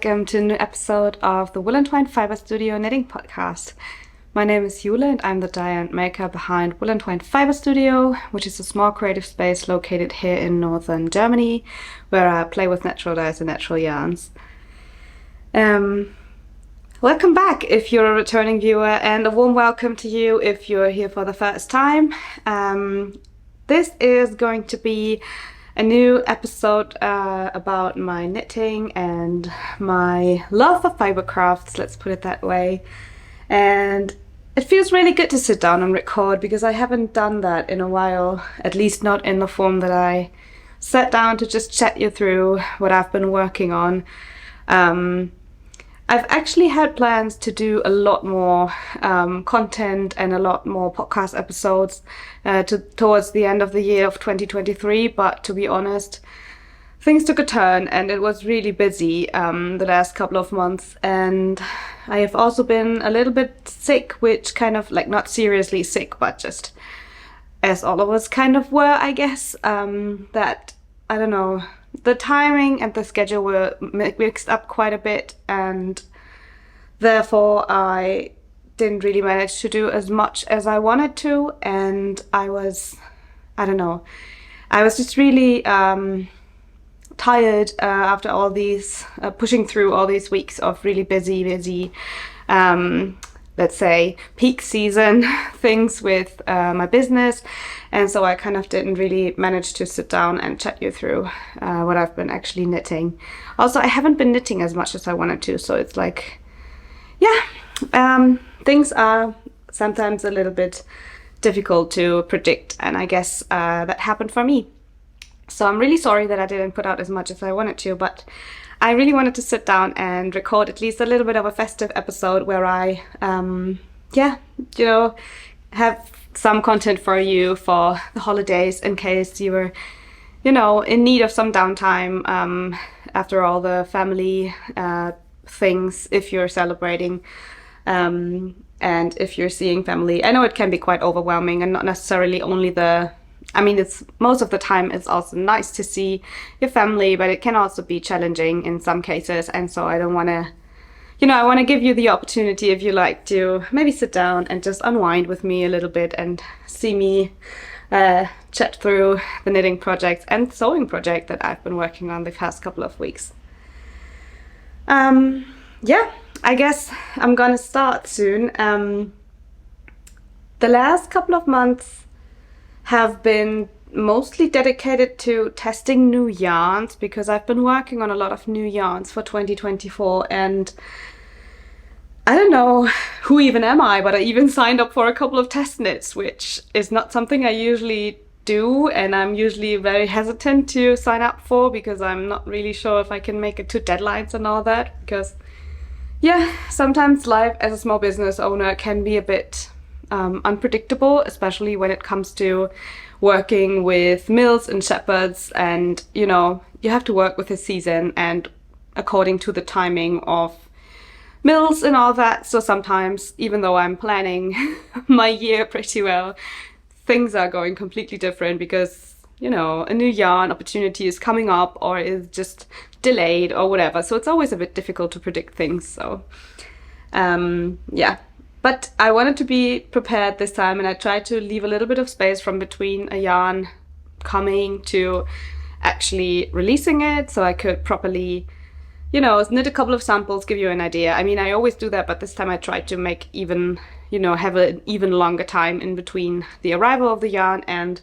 welcome to a new episode of the Woollentwine Fibre Studio Knitting Podcast. My name is Jule and I'm the dyer and maker behind Woollentwine Fibre Studio, which is a small creative space located here in northern Germany, where I play with natural dyes and natural yarns. Welcome back if you're a returning viewer, and a warm welcome to you if you're here for the first time. This is going to be a new episode about my knitting and my love for fibre crafts, let's put it that way. And it feels really good to sit down and record because I haven't done that in a while, at least not in the form that I sat down to just chat you through what I've been working on. I've actually had plans to do a lot more content and a lot more podcast episodes towards the end of the year of 2023, but to be honest, things took a turn and it was really busy the last couple of months, and I have also been a little bit sick, which kind of like not seriously sick, but just as all of us kind of were, I guess, that, I don't know, the timing and the schedule were mixed up quite a bit, and therefore I didn't really manage to do as much as I wanted to, and I was just really tired after all these pushing through all these weeks of really busy let's say peak season things with my business, and so I kind of didn't really manage to sit down and chat you through what I've been actually knitting. Also, I haven't been knitting as much as I wanted to, so it's like, yeah, things are sometimes a little bit difficult to predict, and I guess that happened for me. So I'm really sorry that I didn't put out as much as I wanted to, but I really wanted to sit down and record at least a little bit of a festive episode where I, have some content for you for the holidays in case you were, in need of some downtime after all the family things, if you're celebrating and if you're seeing family. I know it can be quite overwhelming, and not necessarily only it's most of the time it's also nice to see your family, but it can also be challenging in some cases. And so I don't want to, I want to give you the opportunity, if you like, to maybe sit down and just unwind with me a little bit and see me chat through the knitting project and sewing project that I've been working on the past couple of weeks. I guess I'm gonna start soon. The last couple of months have been mostly dedicated to testing new yarns because I've been working on a lot of new yarns for 2024, and I don't know who even am I, but I even signed up for a couple of test knits, which is not something I usually do, and I'm usually very hesitant to sign up for because I'm not really sure if I can make it to deadlines and all that, because sometimes life as a small business owner can be a bit unpredictable, especially when it comes to working with mills and shepherds, and you have to work with the season and according to the timing of mills and all that. So sometimes, even though I'm planning my year pretty well, things are going completely different because a new yarn opportunity is coming up or is just delayed or whatever. So it's always a bit difficult to predict things. So but I wanted to be prepared this time, and I tried to leave a little bit of space from between a yarn coming to actually releasing it, so I could properly, knit a couple of samples, give you an idea. I mean, I always do that, but this time I tried to make even, have an even longer time in between the arrival of the yarn and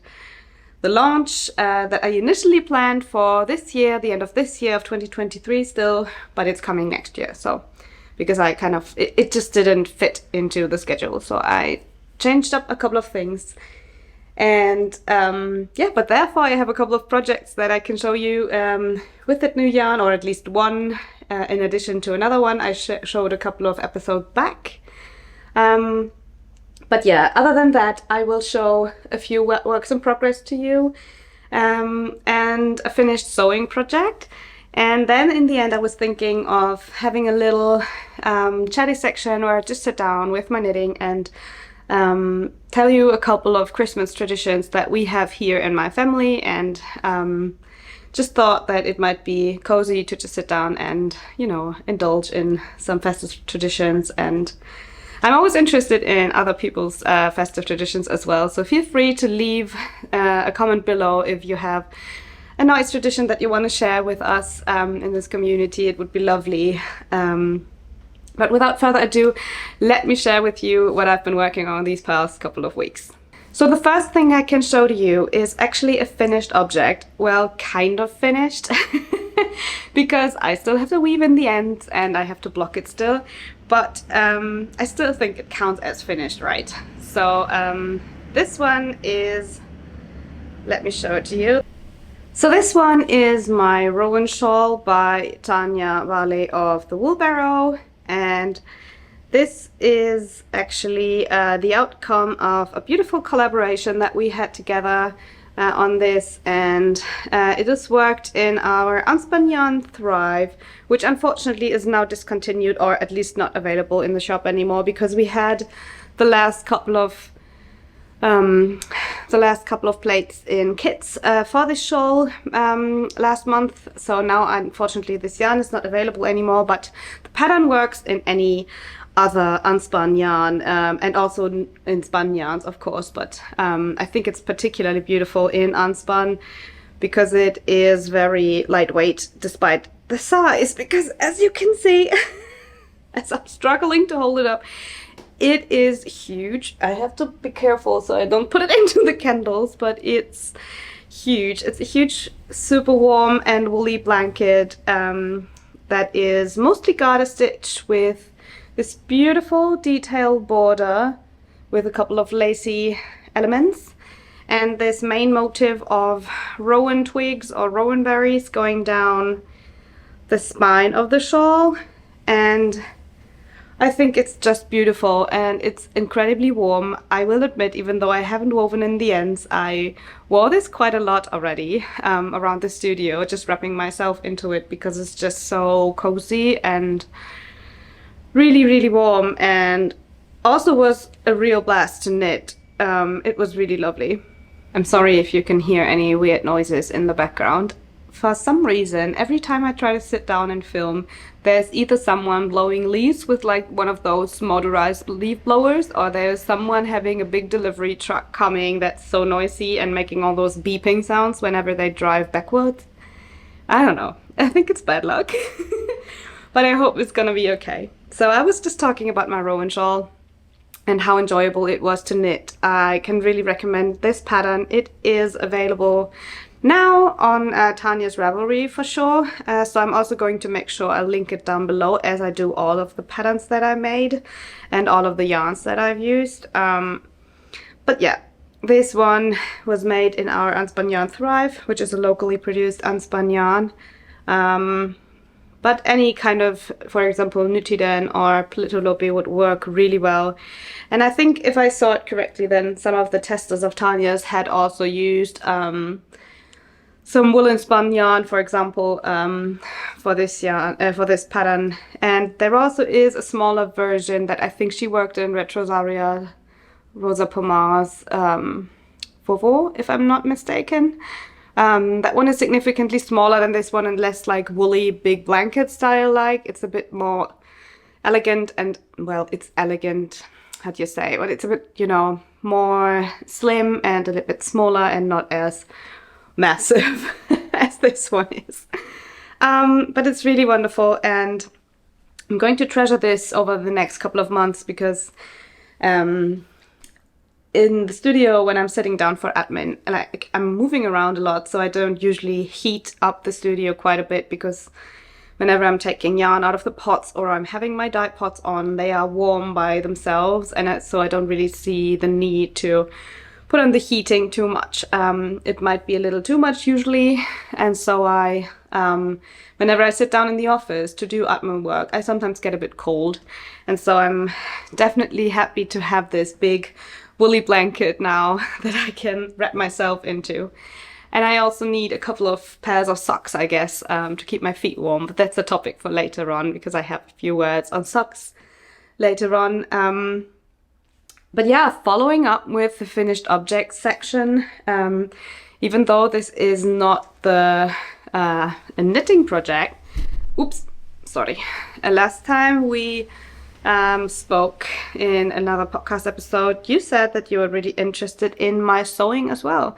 the launch that I initially planned for this year, the end of this year of 2023 still, but it's coming next year. So because I kind of, it just didn't fit into the schedule. So I changed up a couple of things. And but therefore I have a couple of projects that I can show you with that new yarn, or at least one in addition to another one I showed a couple of episodes back. But other than that, I will show a few works in progress to you and a finished sewing project. And then in the end, I was thinking of having a little chatty section where I just sit down with my knitting and tell you a couple of Christmas traditions that we have here in my family, and just thought that it might be cozy to just sit down and, you know, indulge in some festive traditions. And I'm always interested in other people's festive traditions as well. So feel free to leave a comment below if you have a nice tradition that you want to share with us in this community. It would be lovely. But without further ado, let me share with you what I've been working on these past couple of weeks. So the first thing I can show to you is actually a finished object. Well, kind of finished, because I still have to weave in the ends and I have to block it still, but I still think it counts as finished, right? So this one is, let me show it to you. So this one is my Rowan shawl by Tanya Barley of the Wool Barrow, and this is actually the outcome of a beautiful collaboration that we had together on this, and it is worked in our unspun yarn Thrive, which unfortunately is now discontinued, or at least not available in the shop anymore, because we had the last couple of plates in kits for this shawl last month. So now unfortunately this yarn is not available anymore, but the pattern works in any other unspun yarn and also in spun yarns, of course, but I think it's particularly beautiful in unspun because it is very lightweight despite the size, because as you can see as I'm struggling to hold it up, it is huge. I have to be careful so I don't put it into the candles, but it's huge. It's a huge, super warm and woolly blanket that is mostly garter stitch with this beautiful detail border with a couple of lacy elements, and this main motif of rowan twigs or rowan berries going down the spine of the shawl. And I think it's just beautiful, and it's incredibly warm. I will admit, even though I haven't woven in the ends, I wore this quite a lot already around the studio, just wrapping myself into it because it's just so cozy and really, really warm, and also was a real blast to knit. It was really lovely. I'm sorry if you can hear any weird noises in the background. For some reason, every time I try to sit down and film, there's either someone blowing leaves with like one of those motorized leaf blowers, or there's someone having a big delivery truck coming that's so noisy and making all those beeping sounds whenever they drive backwards. I don't know. I think it's bad luck. But I hope it's gonna be okay. So I was just talking about my Rowan shawl and how enjoyable it was to knit. I can really recommend this pattern. It is available now on Tanya's Ravelry for sure. So I'm also going to make sure I'll link it down below, as I do all of the patterns that I made and all of the yarns that I've used. But yeah, this one was made in our Unspun Yarn Thrive, which is a locally produced unspun yarn. But any kind of, for example, Nutiden or Politolopi would work really well. And I think if I saw it correctly, then some of the testers of Tanya's had also used some woolen spun yarn, for example, for this yarn, for this pattern. And there also is a smaller version that I think she worked in Retrosaria Rosa Pomar's Vovo, if I'm not mistaken. That one is significantly smaller than this one and less like woolly big blanket style like. It's a bit more elegant and, well, it's elegant, how do you say? But it's a bit, you know, more slim and a little bit smaller and not as massive as this one is. But it's really wonderful, and I'm going to treasure this over the next couple of months because in the studio, when I'm sitting down for admin, like I'm moving around a lot, so I don't usually heat up the studio quite a bit, because whenever I'm taking yarn out of the pots or I'm having my dye pots on, they are warm by themselves, and so I don't really see the need to put on the heating too much. It might be a little too much usually, and so I, whenever I sit down in the office to do admin work, I sometimes get a bit cold, and so I'm definitely happy to have this big woolly blanket now that I can wrap myself into. And I also need a couple of pairs of socks, I guess, to keep my feet warm, but that's a topic for later on, because I have a few words on socks later on. But yeah, following up with the finished objects section, even though this is not the a knitting project. Oops, sorry. Last time we spoke in another podcast episode, you said that you were really interested in my sewing as well.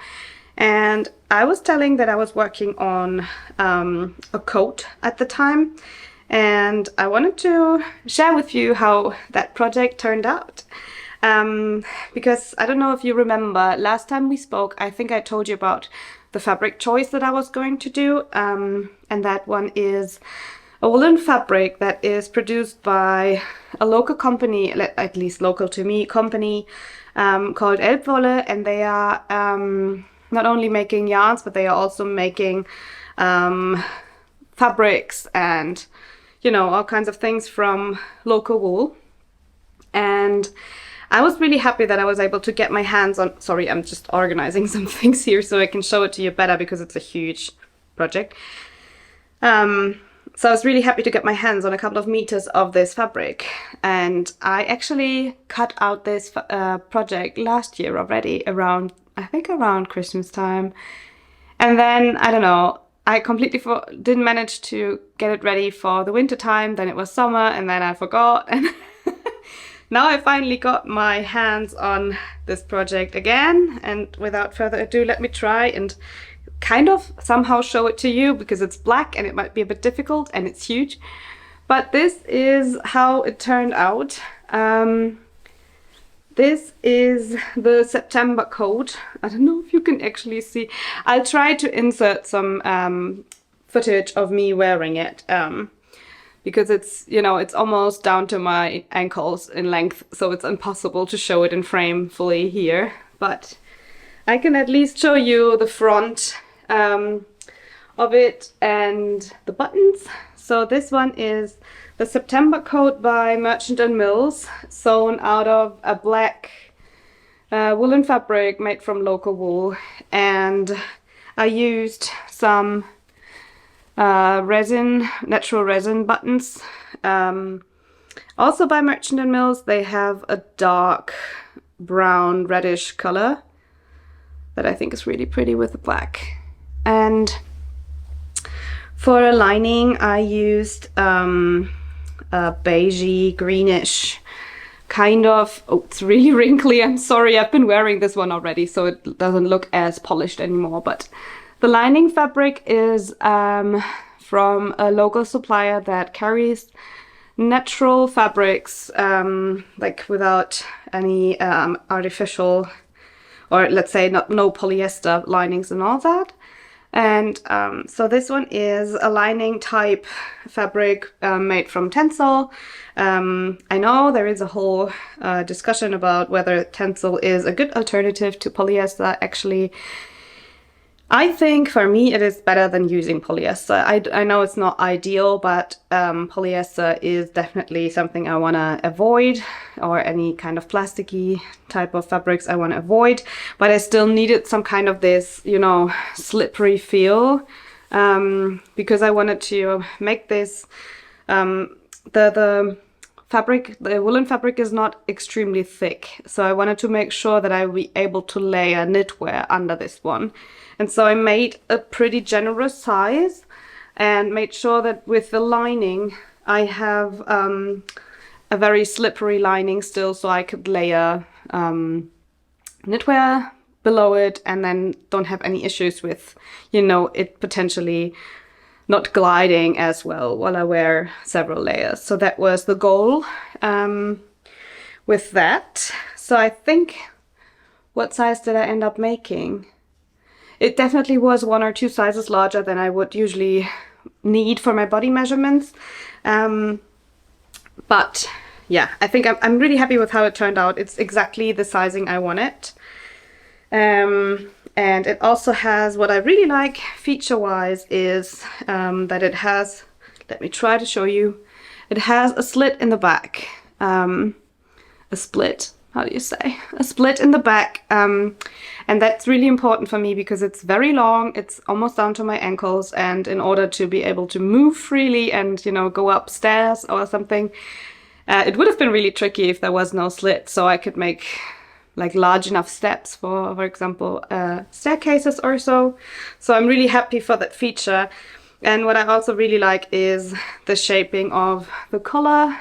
And I was telling that I was working on a coat at the time, and I wanted to share with you how that project turned out. Because I don't know if you remember, last time we spoke, I think I told you about the fabric choice that I was going to do, and that one is a woolen fabric that is produced by a local company, at least local to me, company called Elbwolle, and they are not only making yarns, but they are also making fabrics and, you know, all kinds of things from local wool. And I was really happy that I was able to get my hands on, sorry, I'm just organizing some things here so I can show it to you better because it's a huge project. So I was really happy to get my hands on a couple of meters of this fabric. And I actually cut out this project last year already, I think around Christmas time. And then, I don't know, I completely didn't manage to get it ready for the winter time. Then it was summer, and then I forgot. And now I finally got my hands on this project again. And without further ado, let me try and kind of somehow show it to you, because it's black and it might be a bit difficult and it's huge. But this is how it turned out. This is the September coat. I don't know if you can actually see. I'll try to insert some footage of me wearing it, because it's, you know, it's almost down to my ankles in length, so it's impossible to show it in frame fully here. But I can at least show you the front of it and the buttons. So this one is the September coat by Merchant & Mills, sewn out of a black woolen fabric made from local wool. And I used some natural resin buttons. Also by Merchant & Mills, they have a dark brown reddish color that I think is really pretty with the black. And for a lining, I used a beigey greenish kind of, oh, it's really wrinkly, I'm sorry, I've been wearing this one already, so it doesn't look as polished anymore. But the lining fabric is from a local supplier that carries natural fabrics, like without any artificial, or let's say no polyester linings and all that. And so this one is a lining type fabric made from tencel. I know there is a whole discussion about whether tencel is a good alternative to polyester. Actually, I think for me it is better than using polyester. I know it's not ideal, but polyester is definitely something I want to avoid, or any kind of plasticky type of fabrics I want to avoid. But I still needed some kind of this, you know, slippery feel, because I wanted to make this, the fabric, the woolen fabric is not extremely thick. So I wanted to make sure that I would be able to layer knitwear under this one. And so I made a pretty generous size and made sure that with the lining I have a very slippery lining still, so I could layer knitwear below it and then don't have any issues with, you know, it potentially not gliding as well while I wear several layers. So that was the goal with that. So I think, what size did I end up making? It definitely was 1 or 2 sizes larger than I would usually need for my body measurements. But yeah, I think I'm really happy with how it turned out. It's exactly the sizing I wanted. And it also has, what I really like feature-wise is that it has, let me try to show you, it has a slit in the back. A split, how do you say? A split in the back. And that's really important for me because it's very long, it's almost down to my ankles, and in order to be able to move freely and, you know, go upstairs or something, it would have been really tricky if there was no slit. So I could make like large enough steps for example, staircases or so. So I'm really happy for that feature. And what I also really like is the shaping of the collar.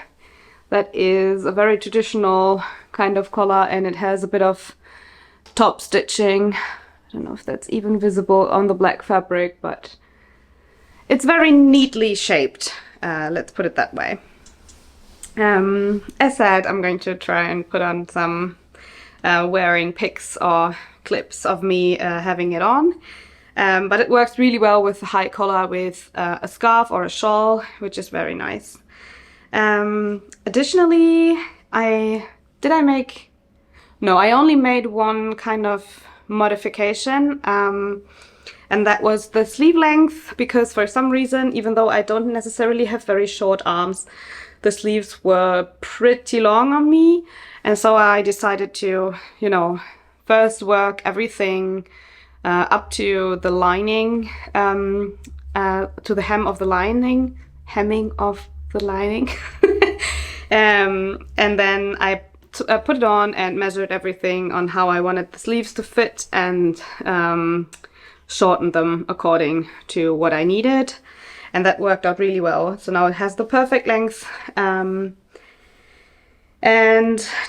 That is a very traditional kind of collar, and it has a bit of top stitching. I don't know if that's even visible on the black fabric, but it's very neatly shaped. Let's put it that way. As said, I'm going to try and put on some wearing pics or clips of me having it on. But it works really well with the high collar with a scarf or a shawl, which is very nice. Additionally, I only made one kind of modification, and that was the sleeve length, because for some reason, even though I don't necessarily have very short arms, the sleeves were pretty long on me. And so I decided to, you know, first work everything up to the lining, to the hem of the lining, hemming of the lining. And then I put it on and measured everything on how I wanted the sleeves to fit, and shortened them according to what I needed. And that worked out really well. So now it has the perfect length. And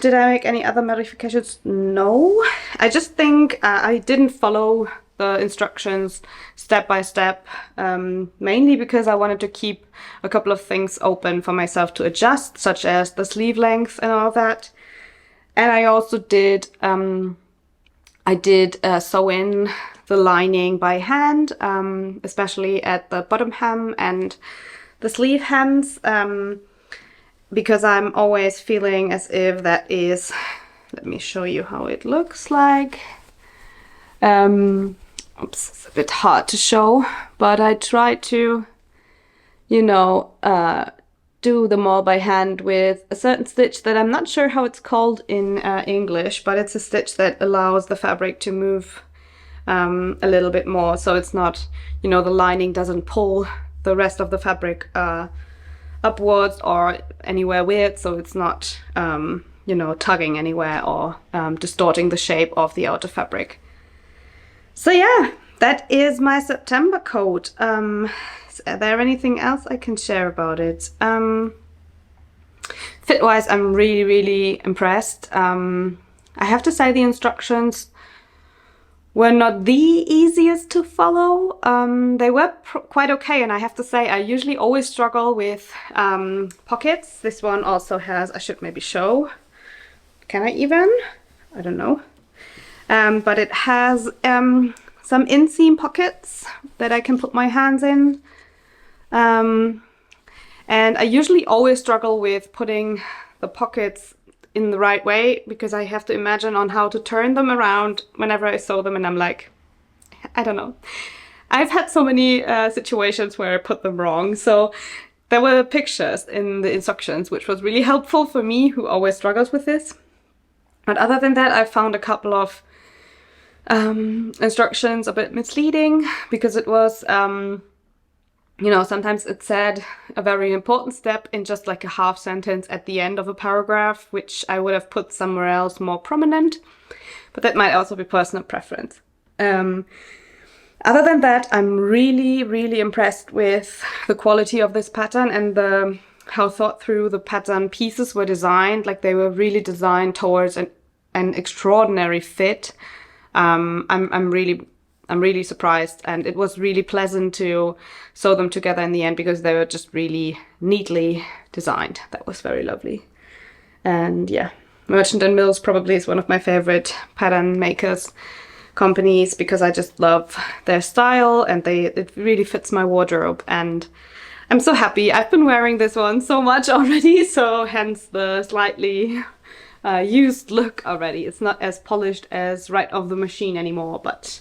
did I make any other modifications? No. I just think I didn't follow the instructions step by step, mainly because I wanted to keep a couple of things open for myself to adjust, such as the sleeve length and all that. And I also did, sew in the lining by hand, especially at the bottom hem and the sleeve hems, because I'm always feeling as if that is, let me show you how it looks like. Oops, it's a bit hard to show, but I try to, you know, do them all by hand with a certain stitch that I'm not sure how it's called in English, but it's a stitch that allows the fabric to move a little bit more, so it's not, you know, the lining doesn't pull the rest of the fabric upwards or anywhere weird, so it's not, you know, tugging anywhere or distorting the shape of the outer fabric. So yeah, that is my September coat. Is there anything else I can share about it? Fit-wise, I'm really, really impressed. I have to say the instructions were not the easiest to follow. They were quite okay, and I have to say I usually always struggle with pockets. This one also has, I should maybe show. Can I even? I don't know. But it has some inseam pockets that I can put my hands in. And I usually always struggle with putting the pockets in the right way, because I have to imagine on how to turn them around whenever I sew them, and I'm like, I don't know. I've had so many situations where I put them wrong. So there were pictures in the instructions, which was really helpful for me, who always struggles with this. But other than that, I found a couple of instructions a bit misleading, because it was, you know, sometimes it said a very important step in just like a half sentence at the end of a paragraph, which I would have put somewhere else more prominent, but that might also be personal preference. Other than that, I'm really, really impressed with the quality of this pattern and how thought through the pattern pieces were designed. Like, they were really designed towards an extraordinary fit. I'm really surprised, and it was really pleasant to sew them together in the end, because they were just really neatly designed. That was very lovely. And yeah, Merchant and Mills probably is one of my favorite pattern makers companies, because I just love their style, and it really fits my wardrobe, and I'm so happy. I've been wearing this one so much already, so hence the slightly used look already. It's not as polished as right off the machine anymore, but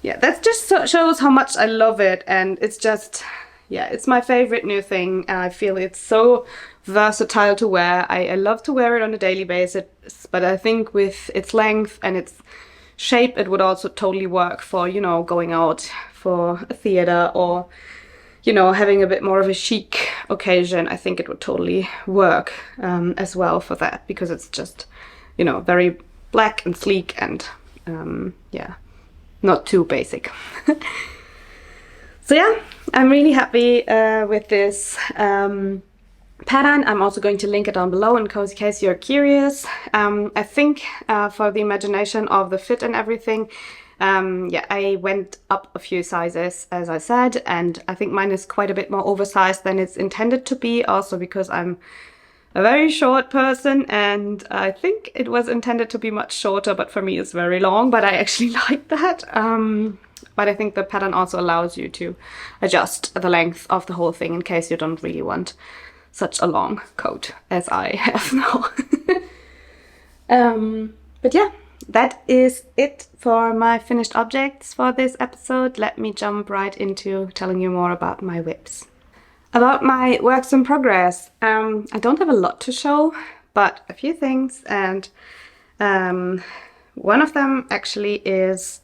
yeah, that just shows how much I love it. And it's just, yeah, it's my favorite new thing. I feel it's so versatile to wear. I love to wear it on a daily basis, but I think with its length and its shape, it would also totally work for, you know, going out for a theater, or, you know, having a bit more of a chic occasion. I think it would totally work as well for that, because it's just, you know, very black and sleek and yeah, not too basic. So yeah, I'm really happy with this pattern. I'm also going to link it down below in case you're curious. I think for the imagination of the fit and everything, yeah, I went up a few sizes, as I said, and I think mine is quite a bit more oversized than it's intended to be, also because I'm a very short person, and I think it was intended to be much shorter, but for me it's very long, but I actually like that. But I think the pattern also allows you to adjust the length of the whole thing in case you don't really want such a long coat as I have now. But yeah, that is it for my finished objects for this episode. Let me jump right into telling you more about my whips. About my works in progress, I don't have a lot to show, but a few things, and one of them actually is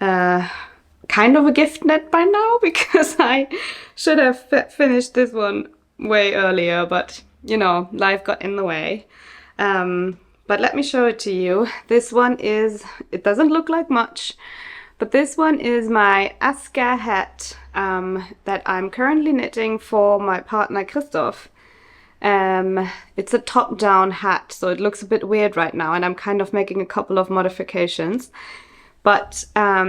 kind of a gift knit by now, because I should have finished this one way earlier, but you know, life got in the way. But let me show it to you. This one is, it doesn't look like much, but this one is my Aska hat that I'm currently knitting for my partner Christoph. It's a top-down hat, so it looks a bit weird right now, and I'm kind of making a couple of modifications. But I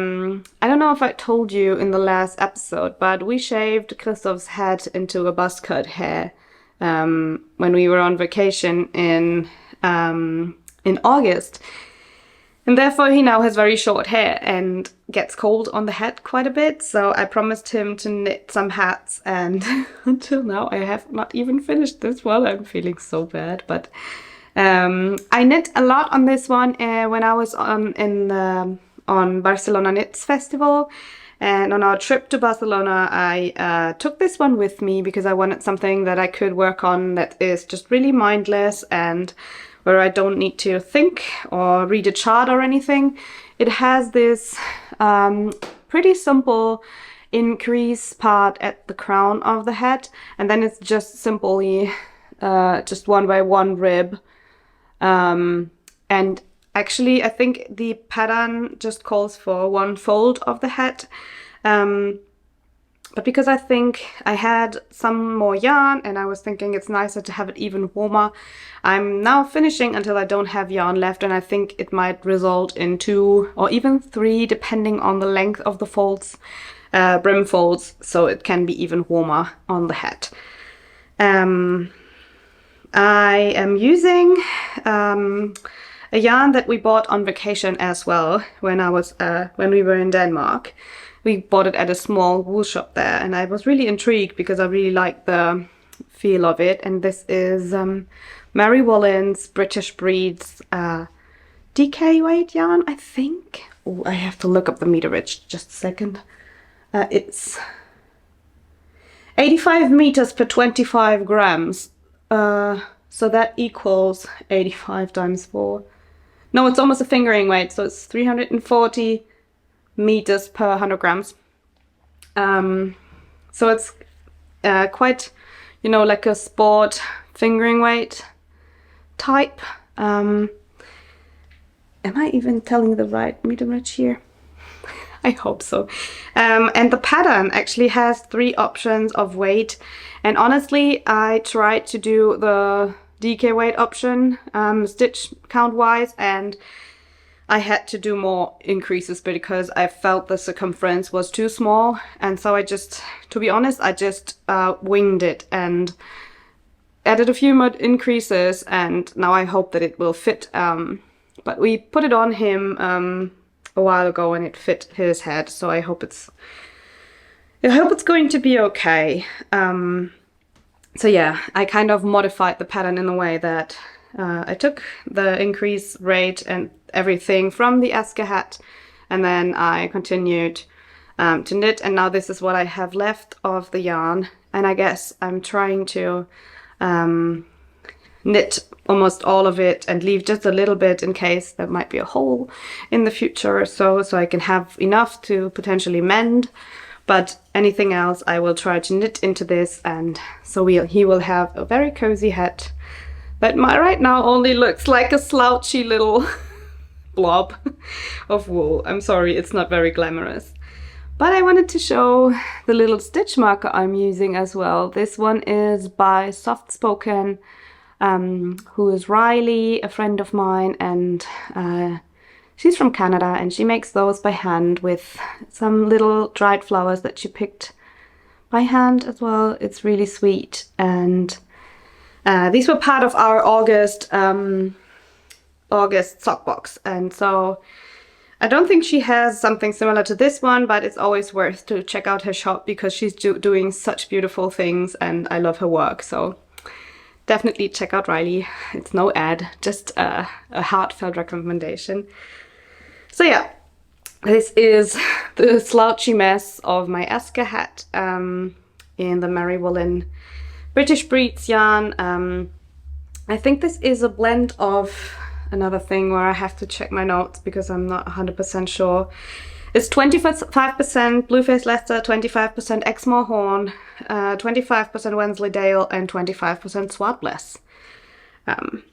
don't know if I told you in the last episode, but we shaved Christoph's head into a buzz cut hair when we were on vacation in August. And therefore he now has very short hair and gets cold on the head quite a bit. So I promised him to knit some hats, and until now I have not even finished this one. I'm feeling so bad, but I knit a lot on this one when I was on Barcelona Knits Festival. And on our trip to Barcelona, I took this one with me because I wanted something that I could work on that is just really mindless and where I don't need to think or read a chart or anything. It has this pretty simple increase part at the crown of the head, and then it's just simply just 1 by 1 rib. And actually, I think the pattern just calls for 1 fold of the hat. But because I think I had some more yarn and I was thinking it's nicer to have it even warmer, I'm now finishing until I don't have yarn left, and I think it might result in 2 or even 3, depending on the length of the folds, brim folds, so it can be even warmer on the hat. I am using a yarn that we bought on vacation as well when we were in Denmark. We bought it at a small wool shop there, and I was really intrigued because I really like the feel of it. And this is Mary Wallen's British Breeds DK weight yarn, I think. Oh, I have to look up the meterage, just a second. It's 85 meters per 25 grams. So that equals 85 times 4. No, it's almost a fingering weight, so it's 340 meters per 100 grams. So it's quite, you know, like a sport fingering weight type. Am I even telling the right meterage here? I hope so. And the pattern actually has 3 options of weight. And honestly, I tried to do the DK weight option, stitch count wise, and I had to do more increases because I felt the circumference was too small. And so I just, to be honest, I just winged it and added a few more increases, and now I hope that it will fit. But we put it on him a while ago and it fit his head, so I hope it's going to be okay. So yeah, I kind of modified the pattern in a way that I took the increase rate and everything from the Aska hat, and then I continued to knit, and now this is what I have left of the yarn. And I guess I'm trying to knit almost all of it and leave just a little bit in case there might be a hole in the future or so I can have enough to potentially mend. But anything else I will try to knit into this, and so he will have a very cozy hat that right now only looks like a slouchy little blob of wool. I'm sorry, it's not very glamorous. But I wanted to show the little stitch marker I'm using as well. This one is by Soft Spoken, who is Riley, a friend of mine, and she's from Canada, and she makes those by hand with some little dried flowers that she picked by hand as well. It's really sweet, and these were part of our August sock box, and so I don't think she has something similar to this one, but it's always worth to check out her shop because she's doing such beautiful things and I love her work. So definitely check out Riley. It's no ad, just a heartfelt recommendation. So yeah, this is the slouchy mess of my Asker hat in the Merry Woolen British Breeds yarn. I think this is a blend of another thing where I have to check my notes because I'm not 100% sure. It's 25% Blueface Leicester, 25% Exmoor Horn, 25% Wensleydale, and 25% Swartbless.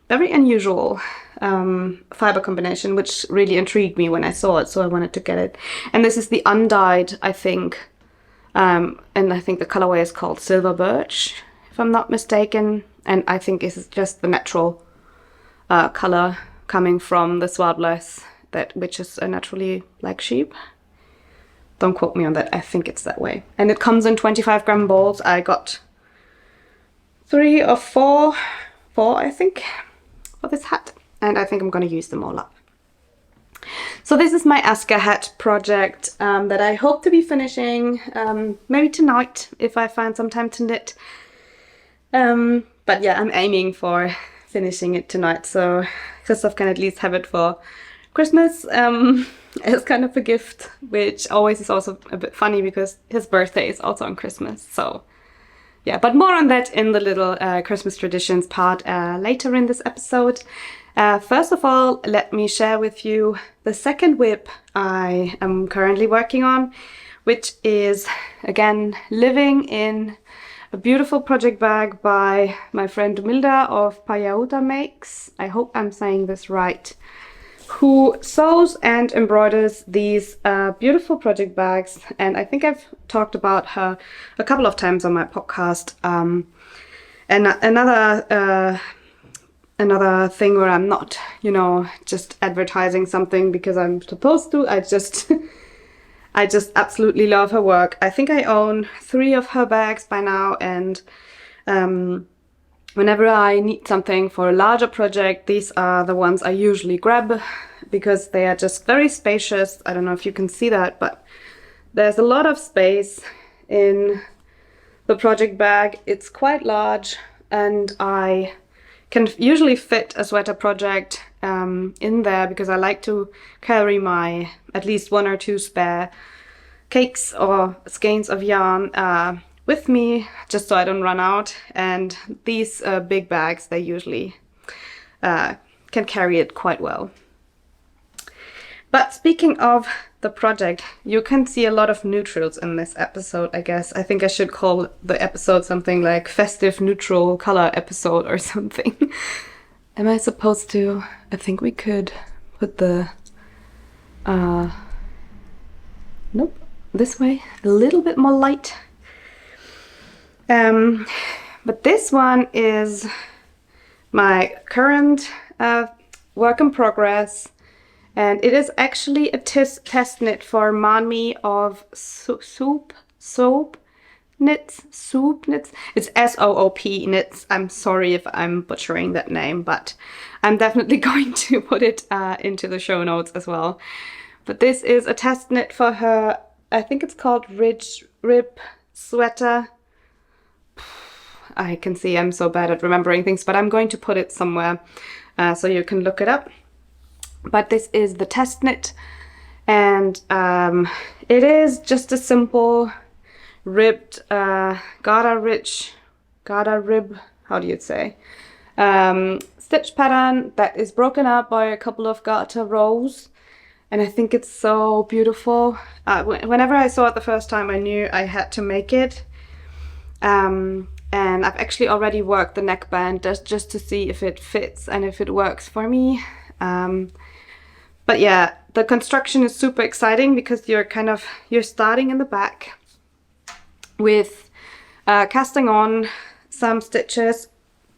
Very unusual fiber combination, which really intrigued me when I saw it, so I wanted to get it. And this is the undyed, I think, and I think the colorway is called Silver Birch, if I'm not mistaken. And I think this is just the natural color coming from the Swartbless, which is a naturally black sheep. Don't quote me on that, I think it's that way. And it comes in 25 gram balls. I got 3 or 4 I think, for this hat. And I think I'm gonna use them all up. So this is my Asker hat project that I hope to be finishing maybe tonight if I find some time to knit. But yeah, I'm aiming for finishing it tonight, so Christoph can at least have it for Christmas as kind of a gift, which always is also a bit funny because his birthday is also on Christmas. So yeah, but more on that in the little Christmas traditions part later in this episode. First of all, let me share with you the second whip I am currently working on, which is again living in a beautiful project bag by my friend Milda of Payauta Makes, I hope I'm saying this right, who sews and embroiders these beautiful project bags. And I think I've talked about her a couple of times on my podcast. And another thing where I'm not, just advertising something because I'm supposed to. I just absolutely love her work. I think I own 3 of her bags by now, and whenever I need something for a larger project, these are the ones I usually grab because they are just very spacious. I don't know if you can see that, but there's a lot of space in the project bag. It's quite large, and I can usually fit a sweater project in there because I like to carry my at least 1 or 2 spare cakes or skeins of yarn with me, just so I don't run out. And these big bags, they usually can carry it quite well. But speaking of the project, you can see a lot of neutrals in this episode, I guess. I think I should call the episode something like festive neutral color episode or something. Am I supposed to? I think we could put the nope, this way, a little bit more light. But this one is my current work in progress, and it is actually a test knit for Manmi of Soopknits. It's S-O-O-P knits. I'm sorry if I'm butchering that name, but I'm definitely going to put it into the show notes as well. But this is a test knit for her. I think it's called Rib Sweater. I can see I'm so bad at remembering things, but I'm going to put it somewhere so you can look it up. But this is the test knit, and it is just a simple ribbed garter rib, how do you say, stitch pattern that is broken up by a couple of garter rows. And I think it's so beautiful. Whenever I saw it the first time, I knew I had to make it. And I've actually already worked the neckband just to see if it fits and if it works for me. But yeah, the construction is super exciting because you're starting in the back with casting on some stitches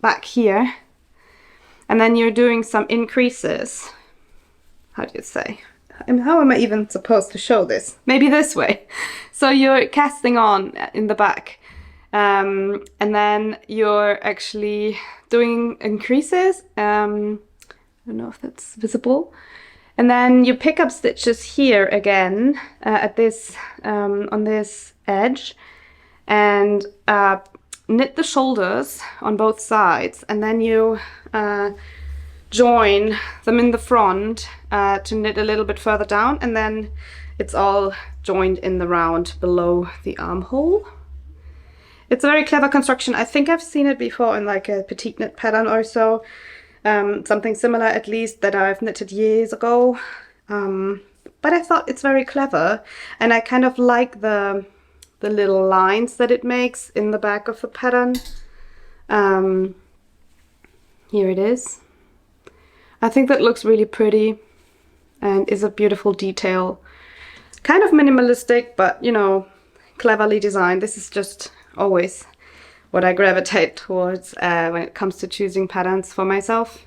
back here, and then you're doing some increases. How do you say? How am I even supposed to show this? Maybe this way. So you're casting on in the back, and then you're actually doing increases. I don't know if that's visible. And then you pick up stitches here again at this on this edge, and knit the shoulders on both sides, and then you join them in the front to knit a little bit further down, and then it's all joined in the round below the armhole. It's a very clever construction. I think I've seen it before in like a petite knit pattern or so. Something similar at least that I've knitted years ago. But I thought it's very clever, and I kind of like the little lines that it makes in the back of the pattern. Here it is. I think that looks really pretty and is a beautiful detail. Kind of minimalistic, but you know, cleverly designed. This is just always what I gravitate towards when it comes to choosing patterns for myself.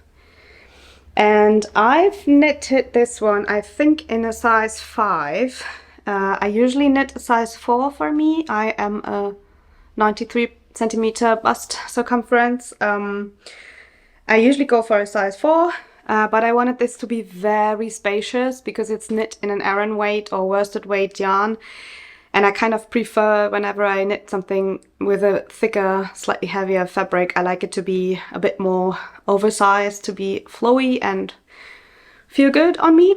And I've knitted this one, I think, in a size 5. I usually knit a size 4 for me. I am a 93 centimeter bust circumference. I usually go for a size 4, but I wanted this to be very spacious because it's knit in an Aran weight or worsted weight yarn. And I kind of prefer, whenever I knit something with a thicker, slightly heavier fabric, I like it to be a bit more oversized, to be flowy and feel good on me.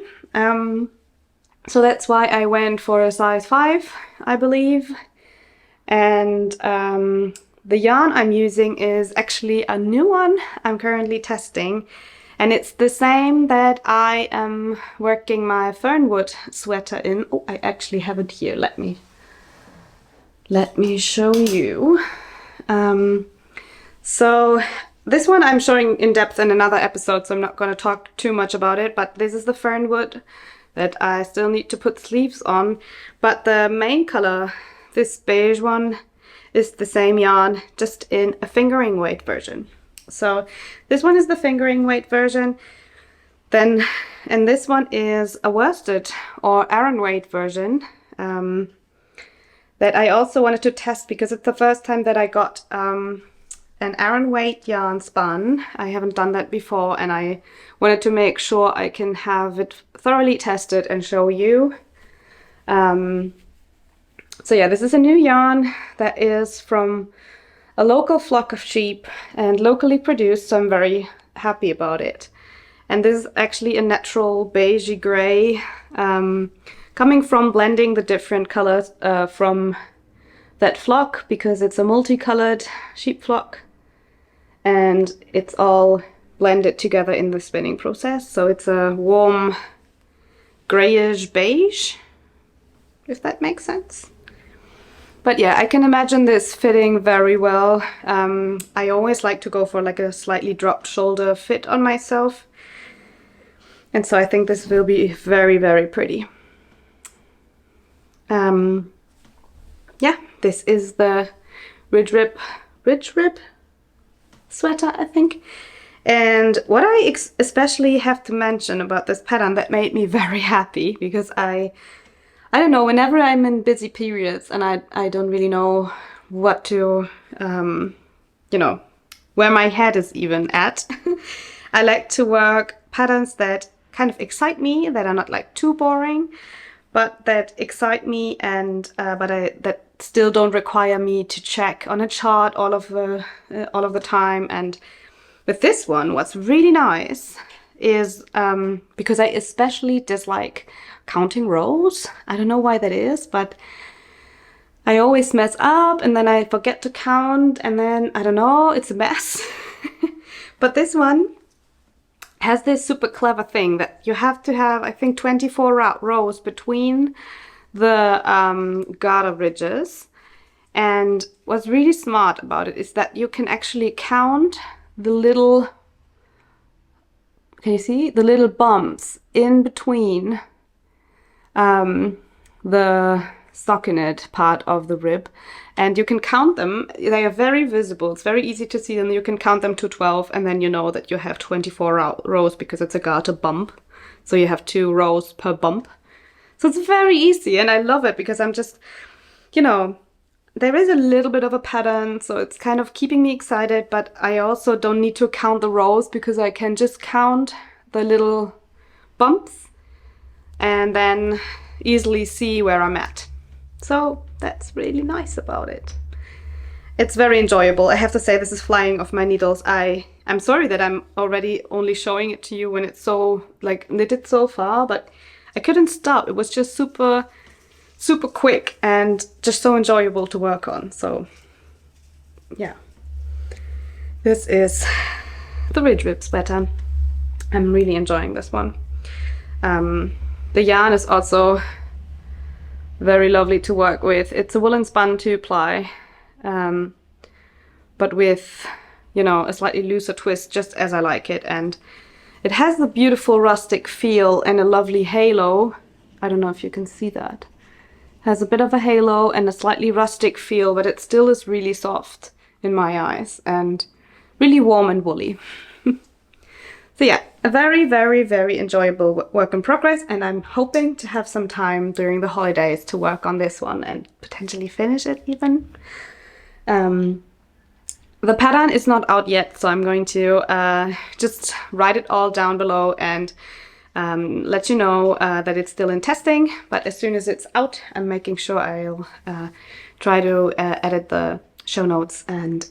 So that's why I went for a size 5, I believe. And the yarn I'm using is actually a new one I'm currently testing. And it's the same that I am working my Fernwood sweater in. Oh, I actually have it here. Let me show you. So this one I'm showing in depth in another episode, so I'm not going to talk too much about it. But this is the Fernwood that I still need to put sleeves on. But the main color, this beige one, is the same yarn, just in a fingering weight version. So this one is the fingering weight version. Then, and this one is a worsted or Aran weight version that I also wanted to test because it's the first time that I got an Aran weight yarn spun. I haven't done that before, and I wanted to make sure I can have it thoroughly tested and show you. So yeah, this is a new yarn that is from a local flock of sheep and locally produced, so I'm very happy about it. And this is actually a natural beigey gray, coming from blending the different colors from that flock, because it's a multicolored sheep flock and it's all blended together in the spinning process. So it's a warm grayish beige, if that makes sense. But yeah, I can imagine this fitting very well. I always like to go for like a slightly dropped shoulder fit on myself. And so I think this will be very, very pretty. Yeah, this is the ridge rib sweater, I think. And what I especially have to mention about this pattern that made me very happy, because I don't know, whenever I'm in busy periods and I don't really know what to, you know, where my head is even at, I like to work patterns that kind of excite me, that are not like too boring, but that excite me, and that still don't require me to check on a chart all of the time. And with this one, what's really nice is because I especially dislike counting rows. I don't know why that is, but I always mess up and then I forget to count, and then I don't know, it's a mess. But this one has this super clever thing that you have to have, I think, 24 rows between the garter ridges. And what's really smart about it is that you can actually count the little can you see the little bumps in between the stockinette part of the rib, and you can count them. They are very visible. It's very easy to see them. You can count them to 12, and then you know that you have 24 rows because it's a garter bump. So you have 2 rows per bump. So it's very easy, and I love it because I'm just, you know, there is a little bit of a pattern, so it's kind of keeping me excited, but I also don't need to count the rows because I can just count the little bumps and then easily see where I'm at. So that's really nice about it. It's very enjoyable. I have to say, this is flying off my needles. I'm sorry that I'm already only showing it to you when it's so like knitted so far, but I couldn't stop. It was just super quick and just so enjoyable to work on. So yeah, this is the Ridge Rib sweater. I'm really enjoying this one. The yarn is also very lovely to work with. It's a woolen spun 2-ply, but with, you know, a slightly looser twist, just as I like it. And it has the beautiful rustic feel and a lovely halo. I don't know if you can see that. It has a bit of a halo and a slightly rustic feel, but it still is really soft in my eyes and really warm and woolly. So yeah, a very, very, very enjoyable work in progress, and I'm hoping to have some time during the holidays to work on this one and potentially finish it even. The pattern is not out yet, so I'm going to just write it all down below and let you know that it's still in testing, but as soon as it's out, I'm making sure I'll try to edit the show notes and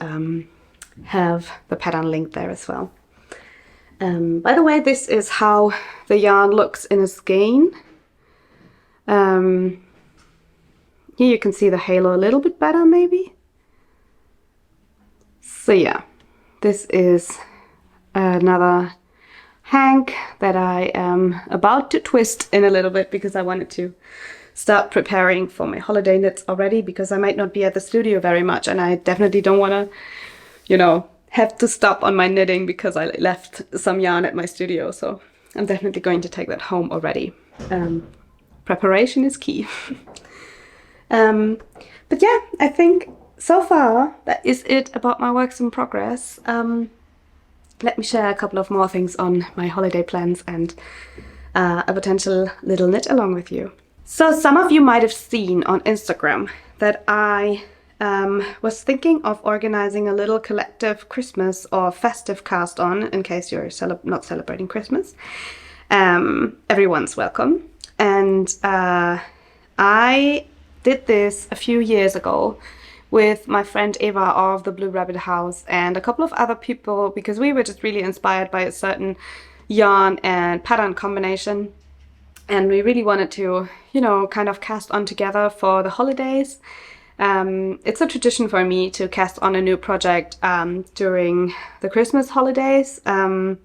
have the pattern linked there as well. By the way, this is how the yarn looks in a skein. Here you can see the halo a little bit better, maybe. So yeah, this is another hank that I am about to twist in a little bit because I wanted to start preparing for my holiday knits already, because I might not be at the studio very much, and I definitely don't want to, you know, have to stop on my knitting because I left some yarn at my studio. So I'm definitely going to take that home already. Preparation is key. But yeah, I think so far that is it about my works in progress. Let me share a couple of more things on my holiday plans and a potential little knit along with you. So some of you might have seen on Instagram that I was thinking of organizing a little collective Christmas or festive cast on, in case you're not celebrating Christmas. Everyone's welcome. And I did this a few years ago with my friend Eva of the Blue Rabbit House and a couple of other people, because we were just really inspired by a certain yarn and pattern combination. And we really wanted to, you know, kind of cast on together for the holidays. It's a tradition for me to cast on a new project during the Christmas holidays. And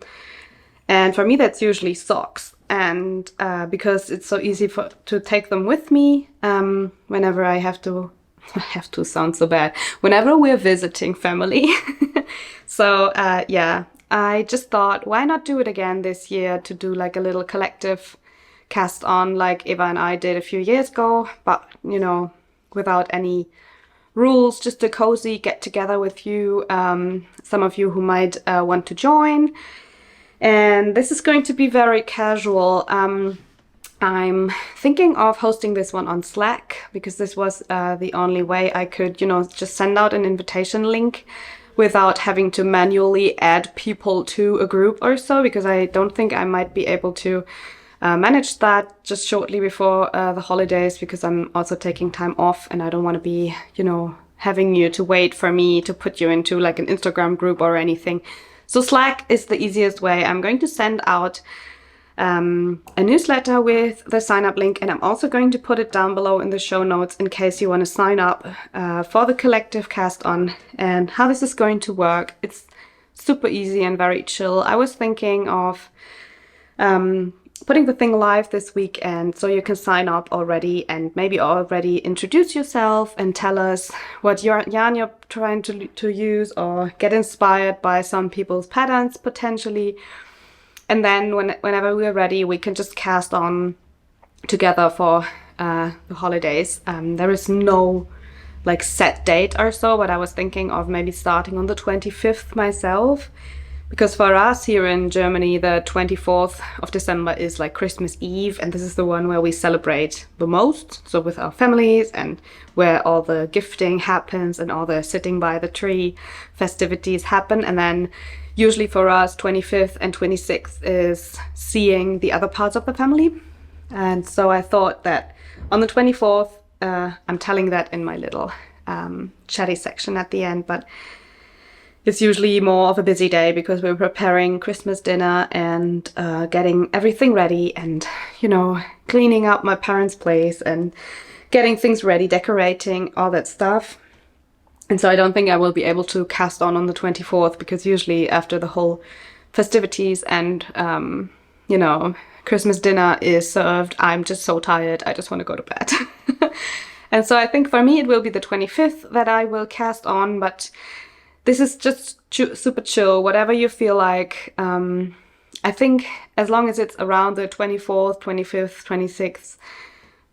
for me, that's usually socks. And because it's so easy to take them with me whenever I have to sound so bad, whenever we're visiting family. So yeah, I just thought, why not do it again this year to do like a little collective cast on like Eva and I did a few years ago, but you know, without any rules, just a cozy get together with you, some of you who might want to join. And this is going to be very casual. I'm thinking of hosting this one on Slack, because this was the only way I could, you know, just send out an invitation link without having to manually add people to a group or so, because I don't think I might be able to manage that just shortly before the holidays, because I'm also taking time off and I don't want to be, you know, having you to wait for me to put you into like an Instagram group or anything. So Slack is the easiest way. I'm going to send out a newsletter with the sign up link, and I'm also going to put it down below in the show notes in case you want to sign up for the collective cast on. And how this is going to work, it's super easy and very chill. I was thinking of putting the thing live this weekend, so you can sign up already and maybe already introduce yourself and tell us what yarn you're trying to use, or get inspired by some people's patterns potentially. And then whenever we're ready, we can just cast on together for the holidays. There is no like set date or so, but I was thinking of maybe starting on the 25th myself, because for us here in Germany, the 24th of December is like Christmas Eve, and this is the one where we celebrate the most, so with our families, and where all the gifting happens and all the sitting by the tree festivities happen. And then usually for us, 25th and 26th is seeing the other parts of the family. And so I thought that on the 24th, I'm telling that in my little chatty section at the end, but it's usually more of a busy day because we're preparing Christmas dinner and getting everything ready and, you know, cleaning up my parents' place and getting things ready, decorating, all that stuff. And so I don't think I will be able to cast on the 24th, because usually after the whole festivities and, you know, Christmas dinner is served, I'm just so tired, I just want to go to bed. And so I think for me it will be the 25th that I will cast on, but this is just super chill, whatever you feel like. I think as long as it's around the 24th, 25th, 26th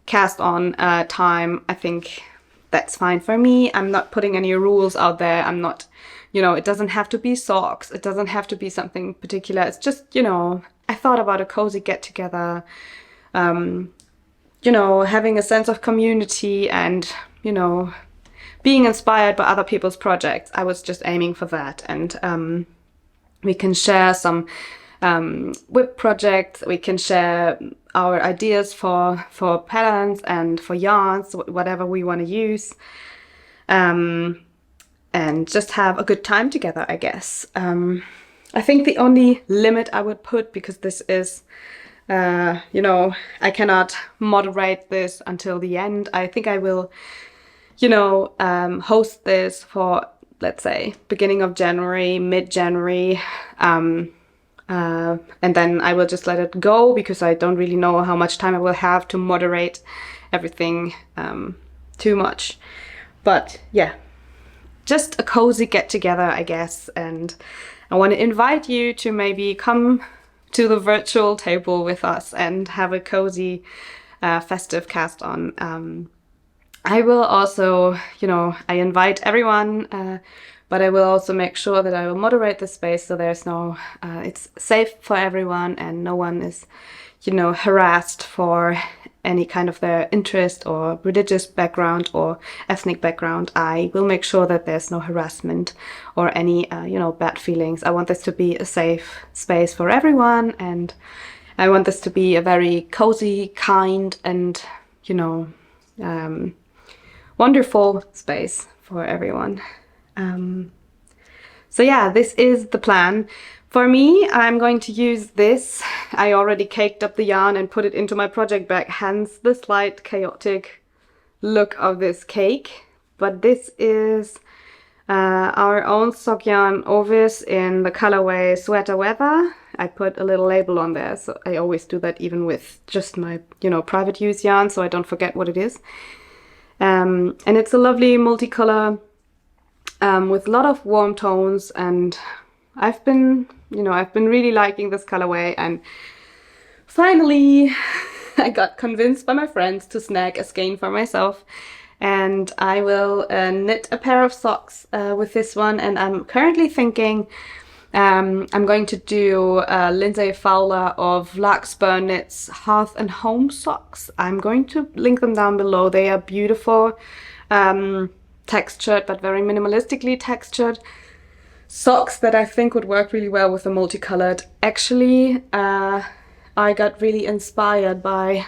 cast on time, I think that's fine for me. I'm not putting any rules out there. I'm not, you know, it doesn't have to be socks. It doesn't have to be something particular. It's just, you know, I thought about a cozy get together, you know, having a sense of community and, you know, being inspired by other people's projects. I was just aiming for that. And we can share some whip projects. We can share our ideas for patterns and for yarns, whatever we want to use. And just have a good time together, I guess. I think the only limit I would put, because this is, you know, I cannot moderate this until the end. I think I will, you know, host this for, let's say, beginning of January, mid-January, and then I will just let it go, because I don't really know how much time I will have to moderate everything too much. But yeah, just a cozy get-together, I guess, and I want to invite you to maybe come to the virtual table with us and have a cozy festive cast on. I will also, you know, I invite everyone, but I will also make sure that I will moderate the space so there's no, it's safe for everyone and no one is, you know, harassed for any kind of their interest or religious background or ethnic background. I will make sure that there's no harassment or any, you know, bad feelings. I want this to be a safe space for everyone, and I want this to be a very cozy, kind, and, you know, wonderful space for everyone. So yeah, this is the plan. For me, I'm going to use this. I already caked up the yarn and put it into my project bag, hence the slight chaotic look of this cake. But this is our own sock yarn Ovis in the colorway Sweater Weather. I put a little label on there, so I always do that even with just my, you know, private use yarn, so I don't forget what it is. And it's a lovely multicolor with a lot of warm tones, and I've been really liking this colorway, and finally I got convinced by my friends to snag a skein for myself, and I will knit a pair of socks with this one. And I'm currently thinking I'm going to do Lindsay Fowler of Larkspur Knits Hearth and Home socks. I'm going to link them down below. They are beautiful, textured but very minimalistically textured socks that I think would work really well with the multicolored. Actually, I got really inspired by,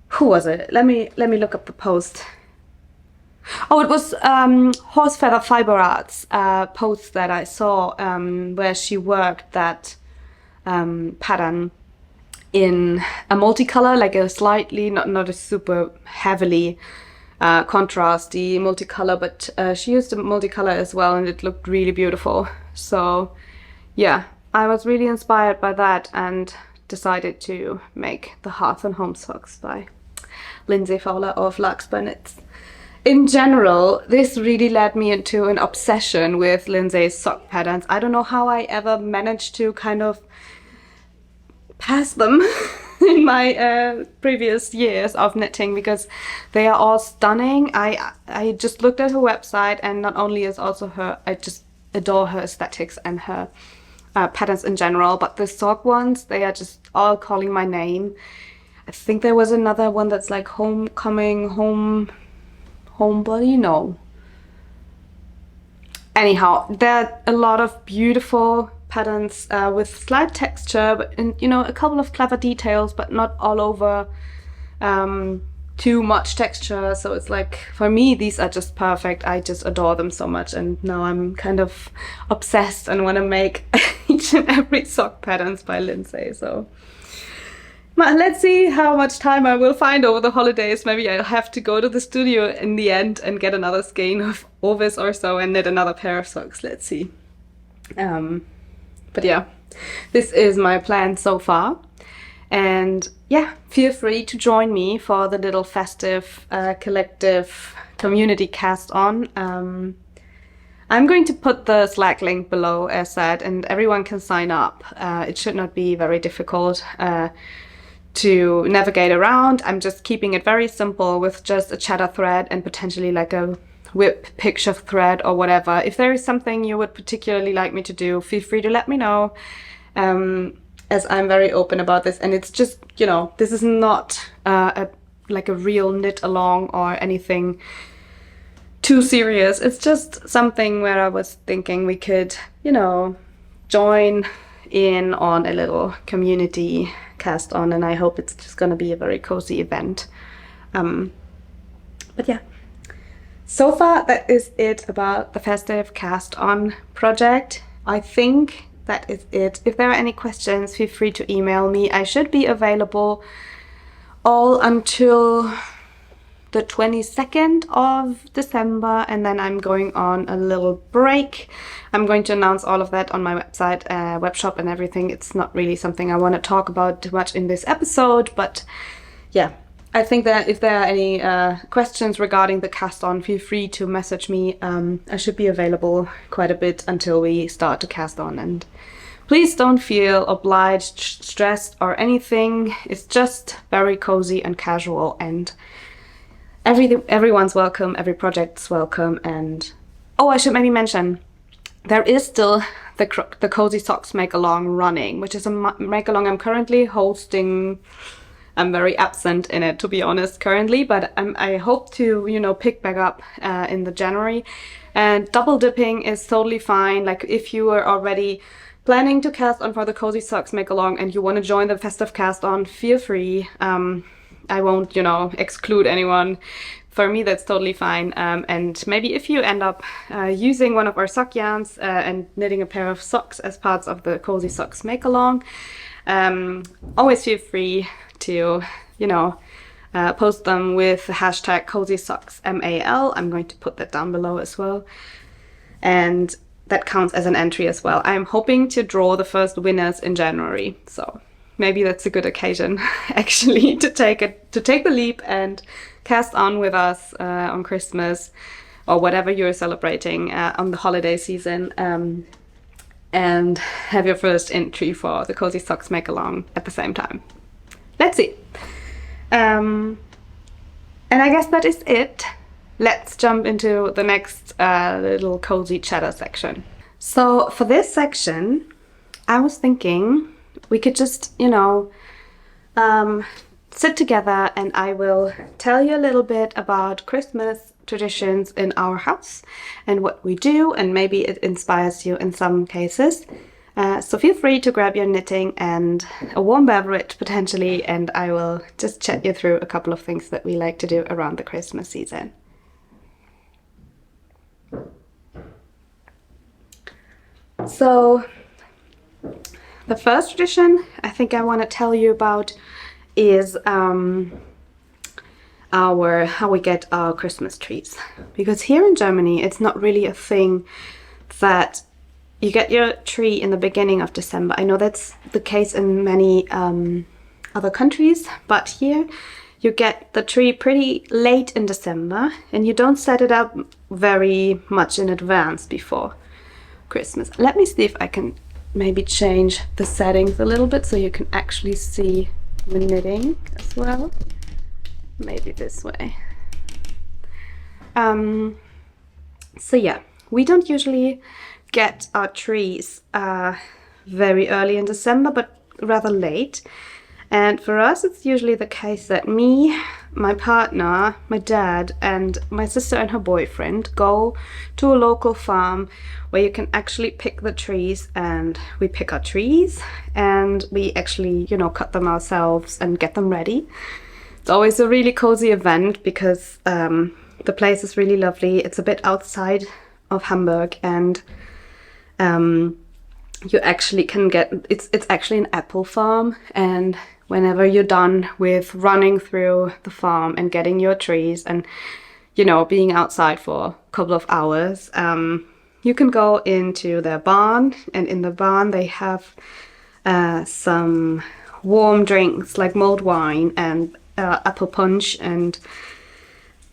who was it? Let me look up the post. Oh, it was Horse Feather Fibre Arts post that I saw, where she worked that pattern in a multicolor, like a slightly, not a super heavily contrasty multicolor, but she used a multicolor as well, and it looked really beautiful. So yeah, I was really inspired by that and decided to make the Hearth and Home socks by Lindsay Fowler of Larkspur Knits. In general, this really led me into an obsession with Lindsay's sock patterns. I don't know how I ever managed to kind of pass them in my previous years of knitting because they are all stunning. I just looked at her website, and not only is also her, I just adore her aesthetics and her patterns in general, but the sock ones, they are just all calling my name. I think there was another one that's like homecoming, homebody, no. Anyhow, there are a lot of beautiful patterns with slight texture, but you know, a couple of clever details, but not all over too much texture. So it's like, for me, these are just perfect. I just adore them so much, and now I'm kind of obsessed and want to make each and every sock patterns by Lindsay. So let's see how much time I will find over the holidays. Maybe I'll have to go to the studio in the end and get another skein of Ovis or so and knit another pair of socks. Let's see. But yeah, this is my plan so far. And yeah, feel free to join me for the little festive collective community cast on. I'm going to put the Slack link below, as said, and everyone can sign up. It should not be very difficult to navigate around. I'm just keeping it very simple with just a chatter thread and potentially like a whip picture thread or whatever. If there is something you would particularly like me to do, feel free to let me know, as I'm very open about this. And it's just, you know, this is not like a real knit along or anything too serious. It's just something where I was thinking we could, you know, join in on a little community cast on, and I hope it's just gonna be a very cozy event. But yeah, so far that is it about the festive cast on project. I think that is it. If there are any questions, feel free to email me. I should be available all until the 22nd of December, and then I'm going on a little break. I'm going to announce all of that on my website, web shop and everything. It's not really something I want to talk about too much in this episode, but yeah, I think that if there are any questions regarding the cast on, feel free to message me. I should be available quite a bit until we start to cast on, and please don't feel obliged, stressed or anything. It's just very cozy and casual, and everyone's welcome, every project's welcome. And oh, I should maybe mention, there is still the Cozy Socks make-along running, which is a make-along I'm currently hosting. I'm very absent in it, to be honest, currently, but I hope to, you know, pick back up in the January. And double dipping is totally fine. Like, if you are already planning to cast on for the Cozy Socks make-along and you want to join the festive cast on, feel free. I won't, you know, exclude anyone. For me, that's totally fine. And maybe if you end up using one of our sock yarns and knitting a pair of socks as parts of the Cozy Socks make-along, always feel free to, you know, post them with the hashtag Cozy Socks MAL. I'm going to put that down below as well. And that counts as an entry as well. I'm hoping to draw the first winners in January, so maybe that's a good occasion actually to take the leap and cast on with us on Christmas or whatever you're celebrating on the holiday season, and have your first entry for the Cozy Socks make-along at the same time. Let's see. And I guess that is it. Let's jump into the next little cozy chatter section. So for this section, I was thinking we could just, you know, sit together and I will tell you a little bit about Christmas traditions in our house and what we do, and maybe it inspires you in some cases. So feel free to grab your knitting and a warm beverage potentially, and I will just chat you through a couple of things that we like to do around the Christmas season. So the first tradition I think I want to tell you about is how we get our Christmas trees. Because here in Germany, it's not really a thing that you get your tree in the beginning of December. I know that's the case in many other countries, but here you get the tree pretty late in December and you don't set it up very much in advance before Christmas. Let me see if I can maybe change the settings a little bit so you can actually see the knitting as well. Maybe this way. So yeah, we don't usually get our trees very early in December, but rather late. And for us, it's usually the case that me, my partner, my dad, and my sister and her boyfriend go to a local farm where you can actually pick the trees, and we pick our trees and we actually, you know, cut them ourselves and get them ready. It's always a really cozy event because the place is really lovely. It's a bit outside of Hamburg, and you actually can get, it's actually an apple farm, and whenever you're done with running through the farm and getting your trees and, you know, being outside for a couple of hours, you can go into their barn, and in the barn they have some warm drinks like mulled wine and apple punch, and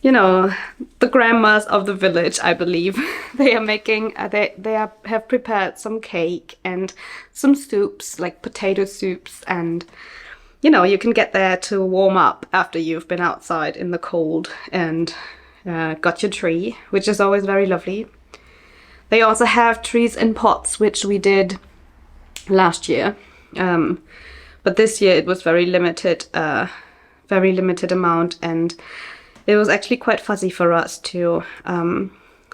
you know, the grandmas of the village, I believe, they are making, have prepared some cake and some soups, like potato soups, and you know, you can get there to warm up after you've been outside in the cold and got your tree, which is always very lovely. They also have trees in pots, which we did last year, but this year it was very limited amount, and it was actually quite fuzzy for us to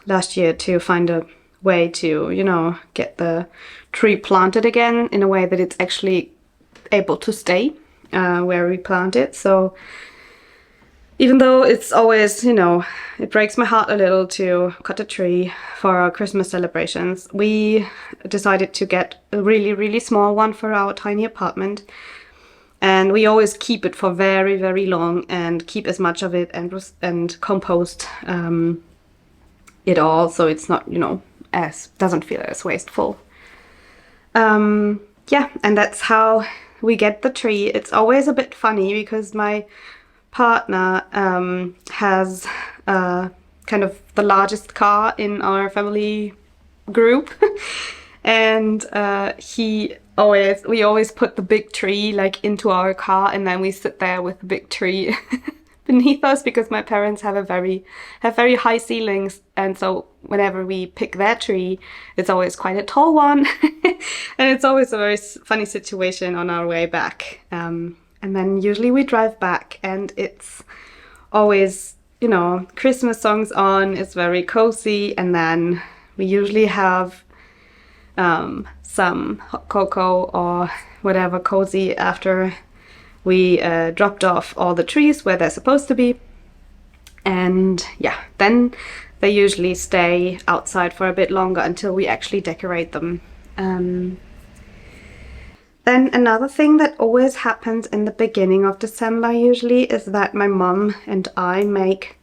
last year to find a way to, you know, get the tree planted again in a way that it's actually able to stay where we plant it. So even though it's always, you know, it breaks my heart a little to cut a tree for our Christmas celebrations, we decided to get a really, really small one for our tiny apartment. And we always keep it for very, very long and keep as much of it and compost it all, so it's not, you know, doesn't feel as wasteful. Yeah, and that's how we get the tree. It's always a bit funny because my partner has kind of the largest car in our family group, and we always put the big tree like into our car, and then we sit there with the big tree beneath us, because my parents have very high ceilings, and so whenever we pick their tree, it's always quite a tall one. And it's always a very funny situation on our way back. And then usually we drive back, and it's always, you know, Christmas songs on, it's very cozy, and then we usually have some hot cocoa or whatever cozy after we dropped off all the trees where they're supposed to be. And yeah, then they usually stay outside for a bit longer until we actually decorate them. Then another thing that always happens in the beginning of December usually is that my mum and I make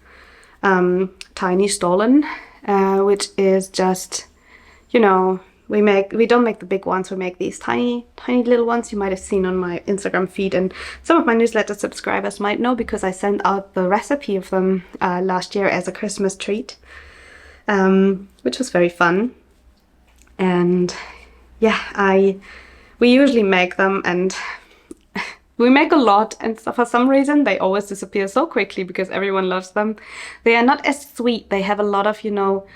tiny stollen, which is just, you know, we don't make the big ones, we make these tiny little ones you might have seen on my Instagram feed, and some of my newsletter subscribers might know because I sent out the recipe of them last year as a Christmas treat, which was very fun. And yeah, we usually make them, and we make a lot, and so for some reason they always disappear so quickly because everyone loves them. They are not as sweet, they have a lot of, you know,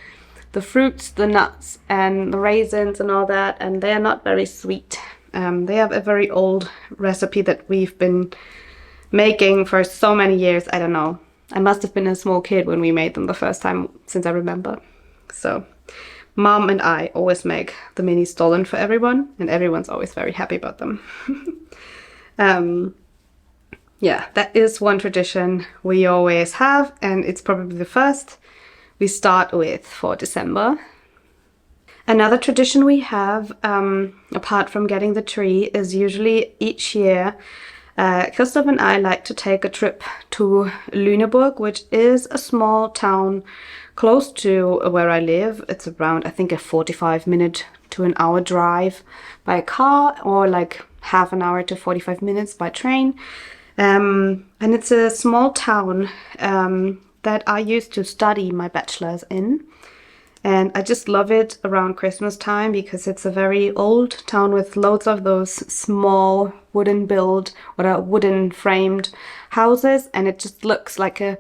the fruits, the nuts and the raisins and all that, and they are not very sweet. They have a very old recipe that we've been making for so many years. I don't know, I must have been a small kid when we made them the first time, since I remember. So Mom and I always make the mini stollen for everyone, and everyone's always very happy about them. Yeah, that is one tradition we always have, and it's probably the first we start with for December. Another tradition we have, apart from getting the tree, is usually each year Christoph and I like to take a trip to Lüneburg, which is a small town close to where I live. It's around, I think, a 45-minute to an hour drive by car, or like half an hour to 45 minutes by train. And it's a small town that I used to study my bachelor's in. And I just love it around Christmas time because it's a very old town with loads of those small wooden built or wooden framed houses, and it just looks like a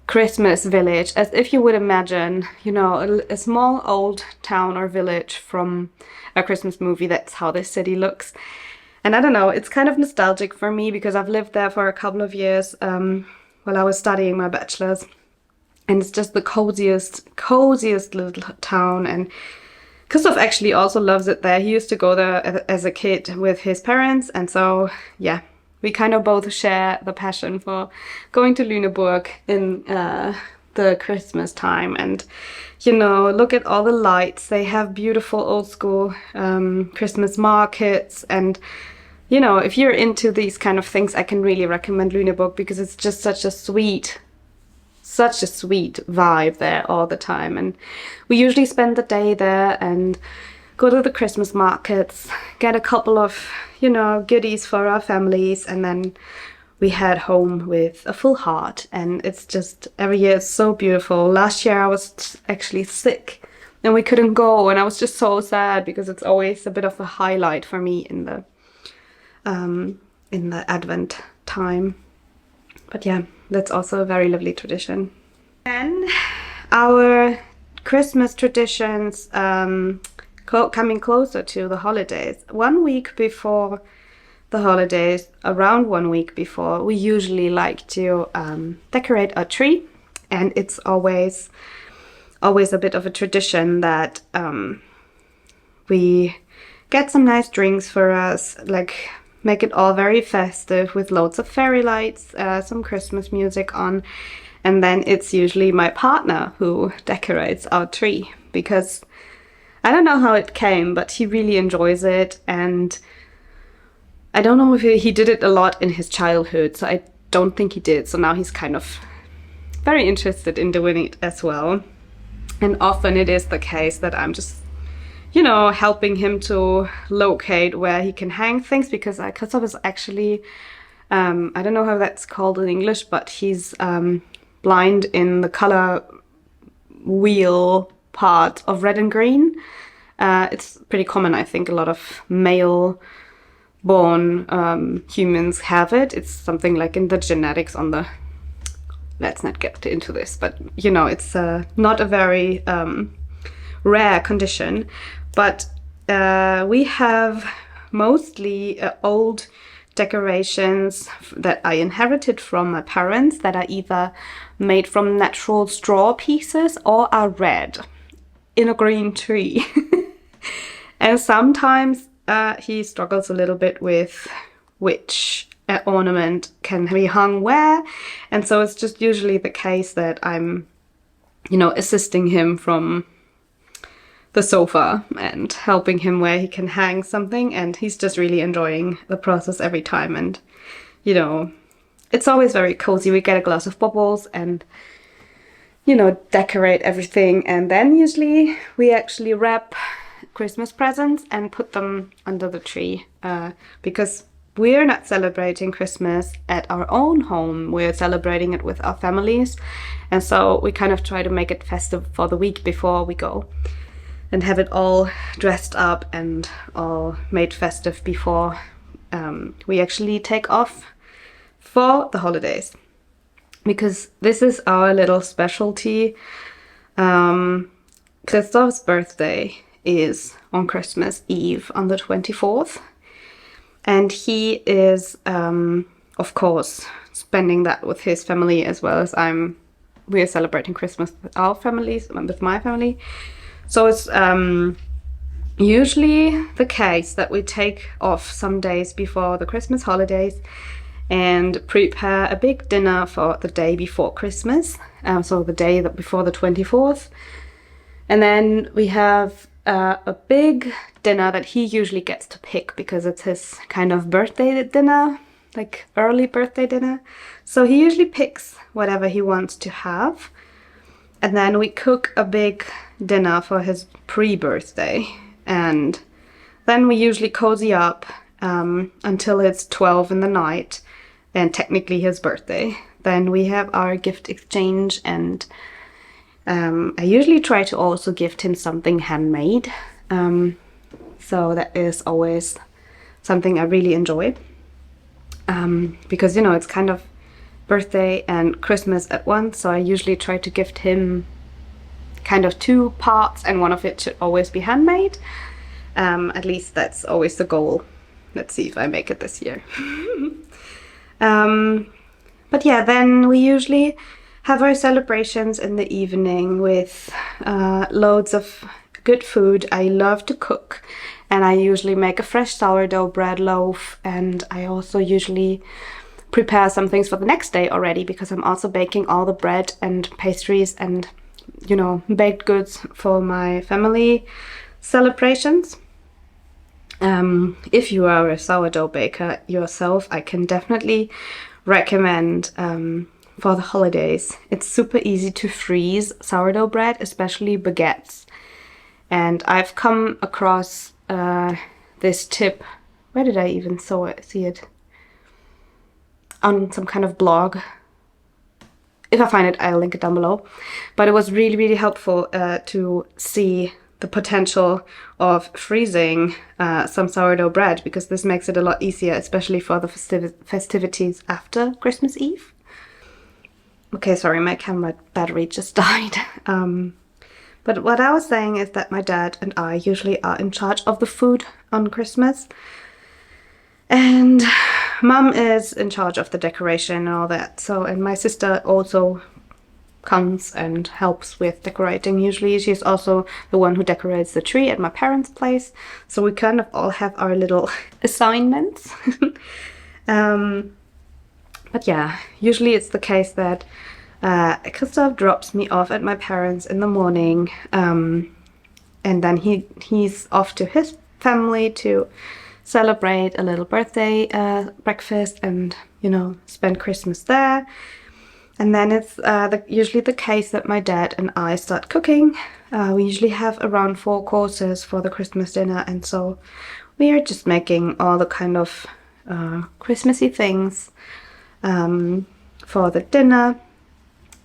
Christmas village, as if you would imagine, you know, a small old town or village from a Christmas movie. That's how this city looks. And I don't know, it's kind of nostalgic for me because I've lived there for a couple of years while I was studying my bachelor's. And it's just the coziest little town. And Christoph actually also loves it there. He used to go there as a kid with his parents. And so, yeah, we kind of both share the passion for going to Lüneburg in the Christmas time. And, you know, look at all the lights. They have beautiful old school Christmas markets. And, you know, if you're into these kind of things, I can really recommend Lüneburg because it's just such a sweet vibe there all the time. And we usually spend the day there and go to the Christmas markets, get a couple of, you know, goodies for our families, and then we head home with a full heart. And it's just, every year it's so beautiful. Last year I was actually sick and we couldn't go, and I was just so sad because it's always a bit of a highlight for me in the Advent time. But yeah, that's also a very lovely tradition. And our Christmas traditions coming closer to the holidays. 1 week before the holidays, around 1 week before, we usually like to decorate our tree. And it's always a bit of a tradition that we get some nice drinks for us, like make it all very festive with loads of fairy lights, some Christmas music on. And then it's usually my partner who decorates our tree because I don't know how it came, but he really enjoys it. And I don't know if he did it a lot in his childhood, so I don't think he did. So now he's kind of very interested in doing it as well. And often it is the case that I'm just, you know, helping him to locate where he can hang things, because Christoph is actually, I don't know how that's called in English, but he's blind in the color wheel part of red and green. It's pretty common, I think. A lot of male-born humans have it. It's something like in the genetics on the... Let's not get into this, but, you know, it's not a very rare condition. But we have mostly old decorations that I inherited from my parents that are either made from natural straw pieces or are red in a green tree. And sometimes he struggles a little bit with which ornament can be hung where. And so it's just usually the case that I'm, you know, assisting him from the sofa and helping him where he can hang something, and he's just really enjoying the process every time. And, you know, it's always very cozy. We get a glass of bubbles and, you know, decorate everything, and then usually we actually wrap Christmas presents and put them under the tree, because we're not celebrating Christmas at our own home. We're celebrating it with our families, and so we kind of try to make it festive for the week before we go, and have it all dressed up and all made festive before we actually take off for the holidays. Because this is our little specialty. Christoph's birthday is on Christmas Eve on the 24th. And he is, of course, spending that with his family as well as we're celebrating Christmas with our families, with my family. So it's usually the case that we take off some days before the Christmas holidays and prepare a big dinner for the day before Christmas, so the day before the 24th. And then we have a big dinner that he usually gets to pick because it's his kind of birthday dinner, like early birthday dinner. So he usually picks whatever he wants to have. And then we cook a big dinner for his pre-birthday. And then we usually cozy up until it's 12 in the night, and technically his birthday. Then we have our gift exchange and I usually try to also gift him something handmade. So that is always something I really enjoy. Because, you know, it's kind of birthday and Christmas at once. So I usually try to gift him kind of 2 parts, and one of it should always be handmade. At least that's always the goal. Let's see if I make it this year. But yeah, then we usually have our celebrations in the evening with loads of good food. I love to cook, and I usually make a fresh sourdough bread loaf, and I also usually prepare some things for the next day already, because I'm also baking all the bread and pastries and, you know, baked goods for my family celebrations. If you are a sourdough baker yourself, I can definitely recommend for the holidays. It's super easy to freeze sourdough bread, especially baguettes. And I've come across this tip. Where did I even see it? On some kind of blog. If I find it, I'll link it down below. But it was really, really helpful to see the potential of freezing some sourdough bread, because this makes it a lot easier, especially for the festivities after Christmas Eve. Okay, sorry, my camera battery just died. But what I was saying is that my dad and I usually are in charge of the food on Christmas. And Mum is in charge of the decoration and all that. So, and my sister also comes and helps with decorating. Usually she's also the one who decorates the tree at my parents' place. So we kind of all have our little assignments. But yeah, usually it's the case that Christoph drops me off at my parents in the morning, and then he's off to his family to celebrate a little birthday breakfast and, you know, spend Christmas there. And then it's usually the case that my dad and I start cooking. We usually have around 4 courses for the Christmas dinner, and so we are just making all the kind of Christmassy things for the dinner.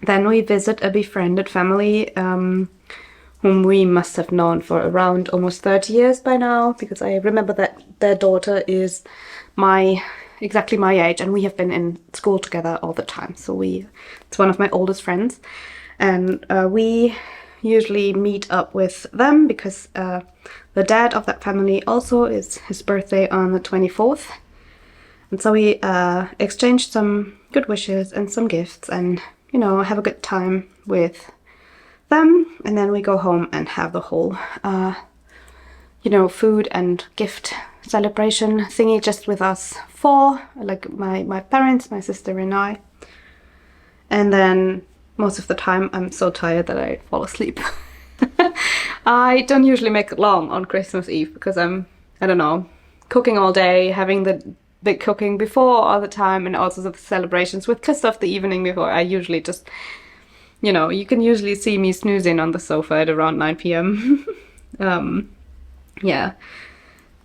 Then we visit a befriended family whom we must have known for around almost 30 years by now, because I remember that their daughter is exactly my age, and we have been in school together all the time. So it's one of my oldest friends, and we usually meet up with them because the dad of that family also is his birthday on the 24th. And so we exchanged some good wishes and some gifts and, you know, have a good time with them. And then we go home and have the whole, you know, food and gift celebration thingy just with us 4, like my parents, my sister and I. And then most of the time I'm so tired that I fall asleep. I don't usually make it long on Christmas Eve because I don't know, cooking all day, having the big cooking before all the time, and also the celebrations with Christoph the evening before. I usually just, you know, you can usually see me snoozing on the sofa at around 9 p.m. Yeah.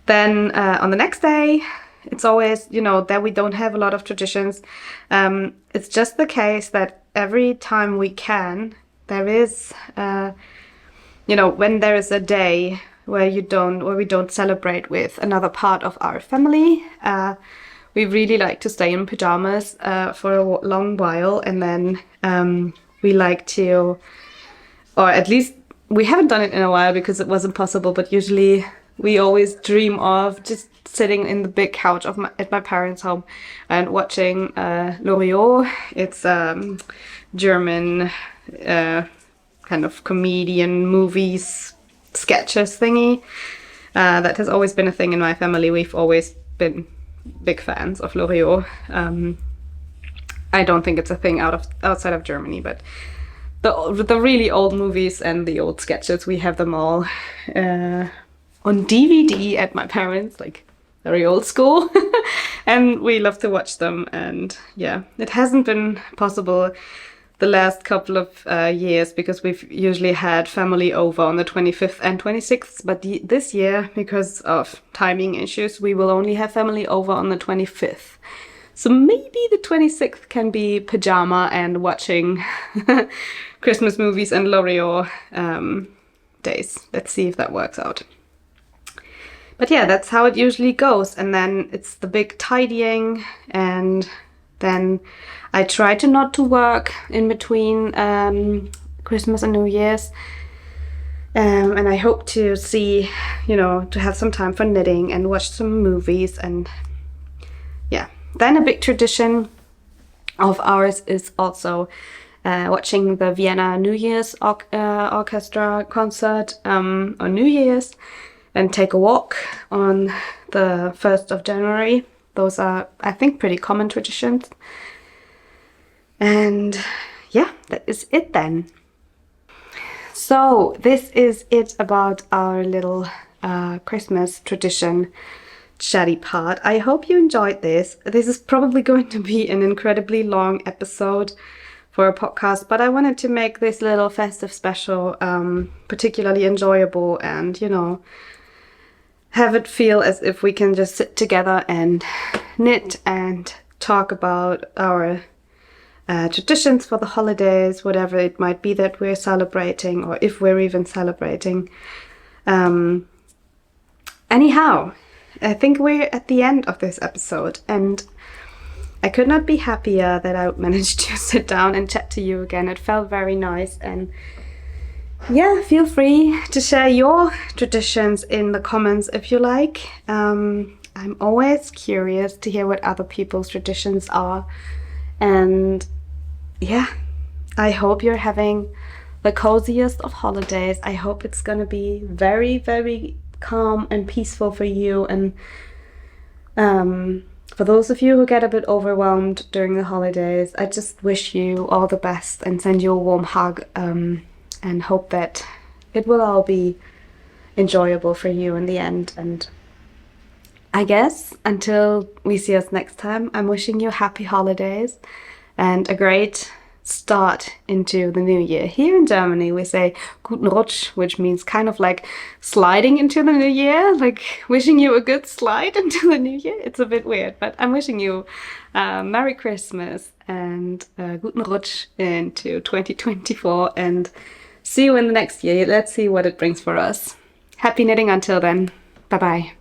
Then on the next day, it's always, you know, that we don't have a lot of traditions. It's just the case that every time we can, there is, you know, when there is a day where we don't celebrate with another part of our family, we really like to stay in pajamas for a long while, and then we like to, or at least we haven't done it in a while because it wasn't possible, but usually we always dream of just sitting in the big couch at my parents' home and watching Loriot. It's German kind of comedian movies, sketches thingy. That has always been a thing in my family. We've always been big fans of Loriot. I don't think it's a thing outside of Germany, but the really old movies and the old sketches, we have them all on DVD at my parents', like very old school. And we love to watch them. And yeah, it hasn't been possible the last couple of years because we've usually had family over on the 25th and 26th, but this year, because of timing issues, we will only have family over on the 25th. So maybe the 26th can be pajama and watching Christmas movies and L'Oreal days. Let's see if that works out. But yeah, that's how it usually goes. And then it's the big tidying, and then I try to not to work in between Christmas and New Year's. And I hope to see, you know, to have some time for knitting and watch some movies. And yeah, then a big tradition of ours is also watching the Vienna New Year's Orchestra concert on New Year's, and take a walk on the 1st of January. Those are, I think, pretty common traditions. And yeah, that is it then. So this is it about our little Christmas tradition chatty part. I hope you enjoyed this. This is probably going to be an incredibly long episode for a podcast, but I wanted to make this little festive special particularly enjoyable, and, you know, have it feel as if we can just sit together and knit and talk about our traditions for the holidays, whatever it might be that we're celebrating, or if we're even celebrating. Anyhow, I think we're at the end of this episode, and I could not be happier that I managed to sit down and chat to you again. It felt very nice, and yeah, feel free to share your traditions in the comments if you like. I'm always curious to hear what other people's traditions are. And yeah, I hope you're having the coziest of holidays. I hope it's gonna be very, very calm and peaceful for you. And for those of you who get a bit overwhelmed during the holidays, I just wish you all the best and send you a warm hug. And hope that it will all be enjoyable for you in the end. And I guess until we see us next time, I'm wishing you happy holidays and a great start into the new year. Here in Germany, we say Guten Rutsch, which means kind of like sliding into the new year, like wishing you a good slide into the new year. It's a bit weird, but I'm wishing you Merry Christmas and Guten Rutsch into 2024, and see you in the next year. Let's see what it brings for us. Happy knitting until then. Bye-bye.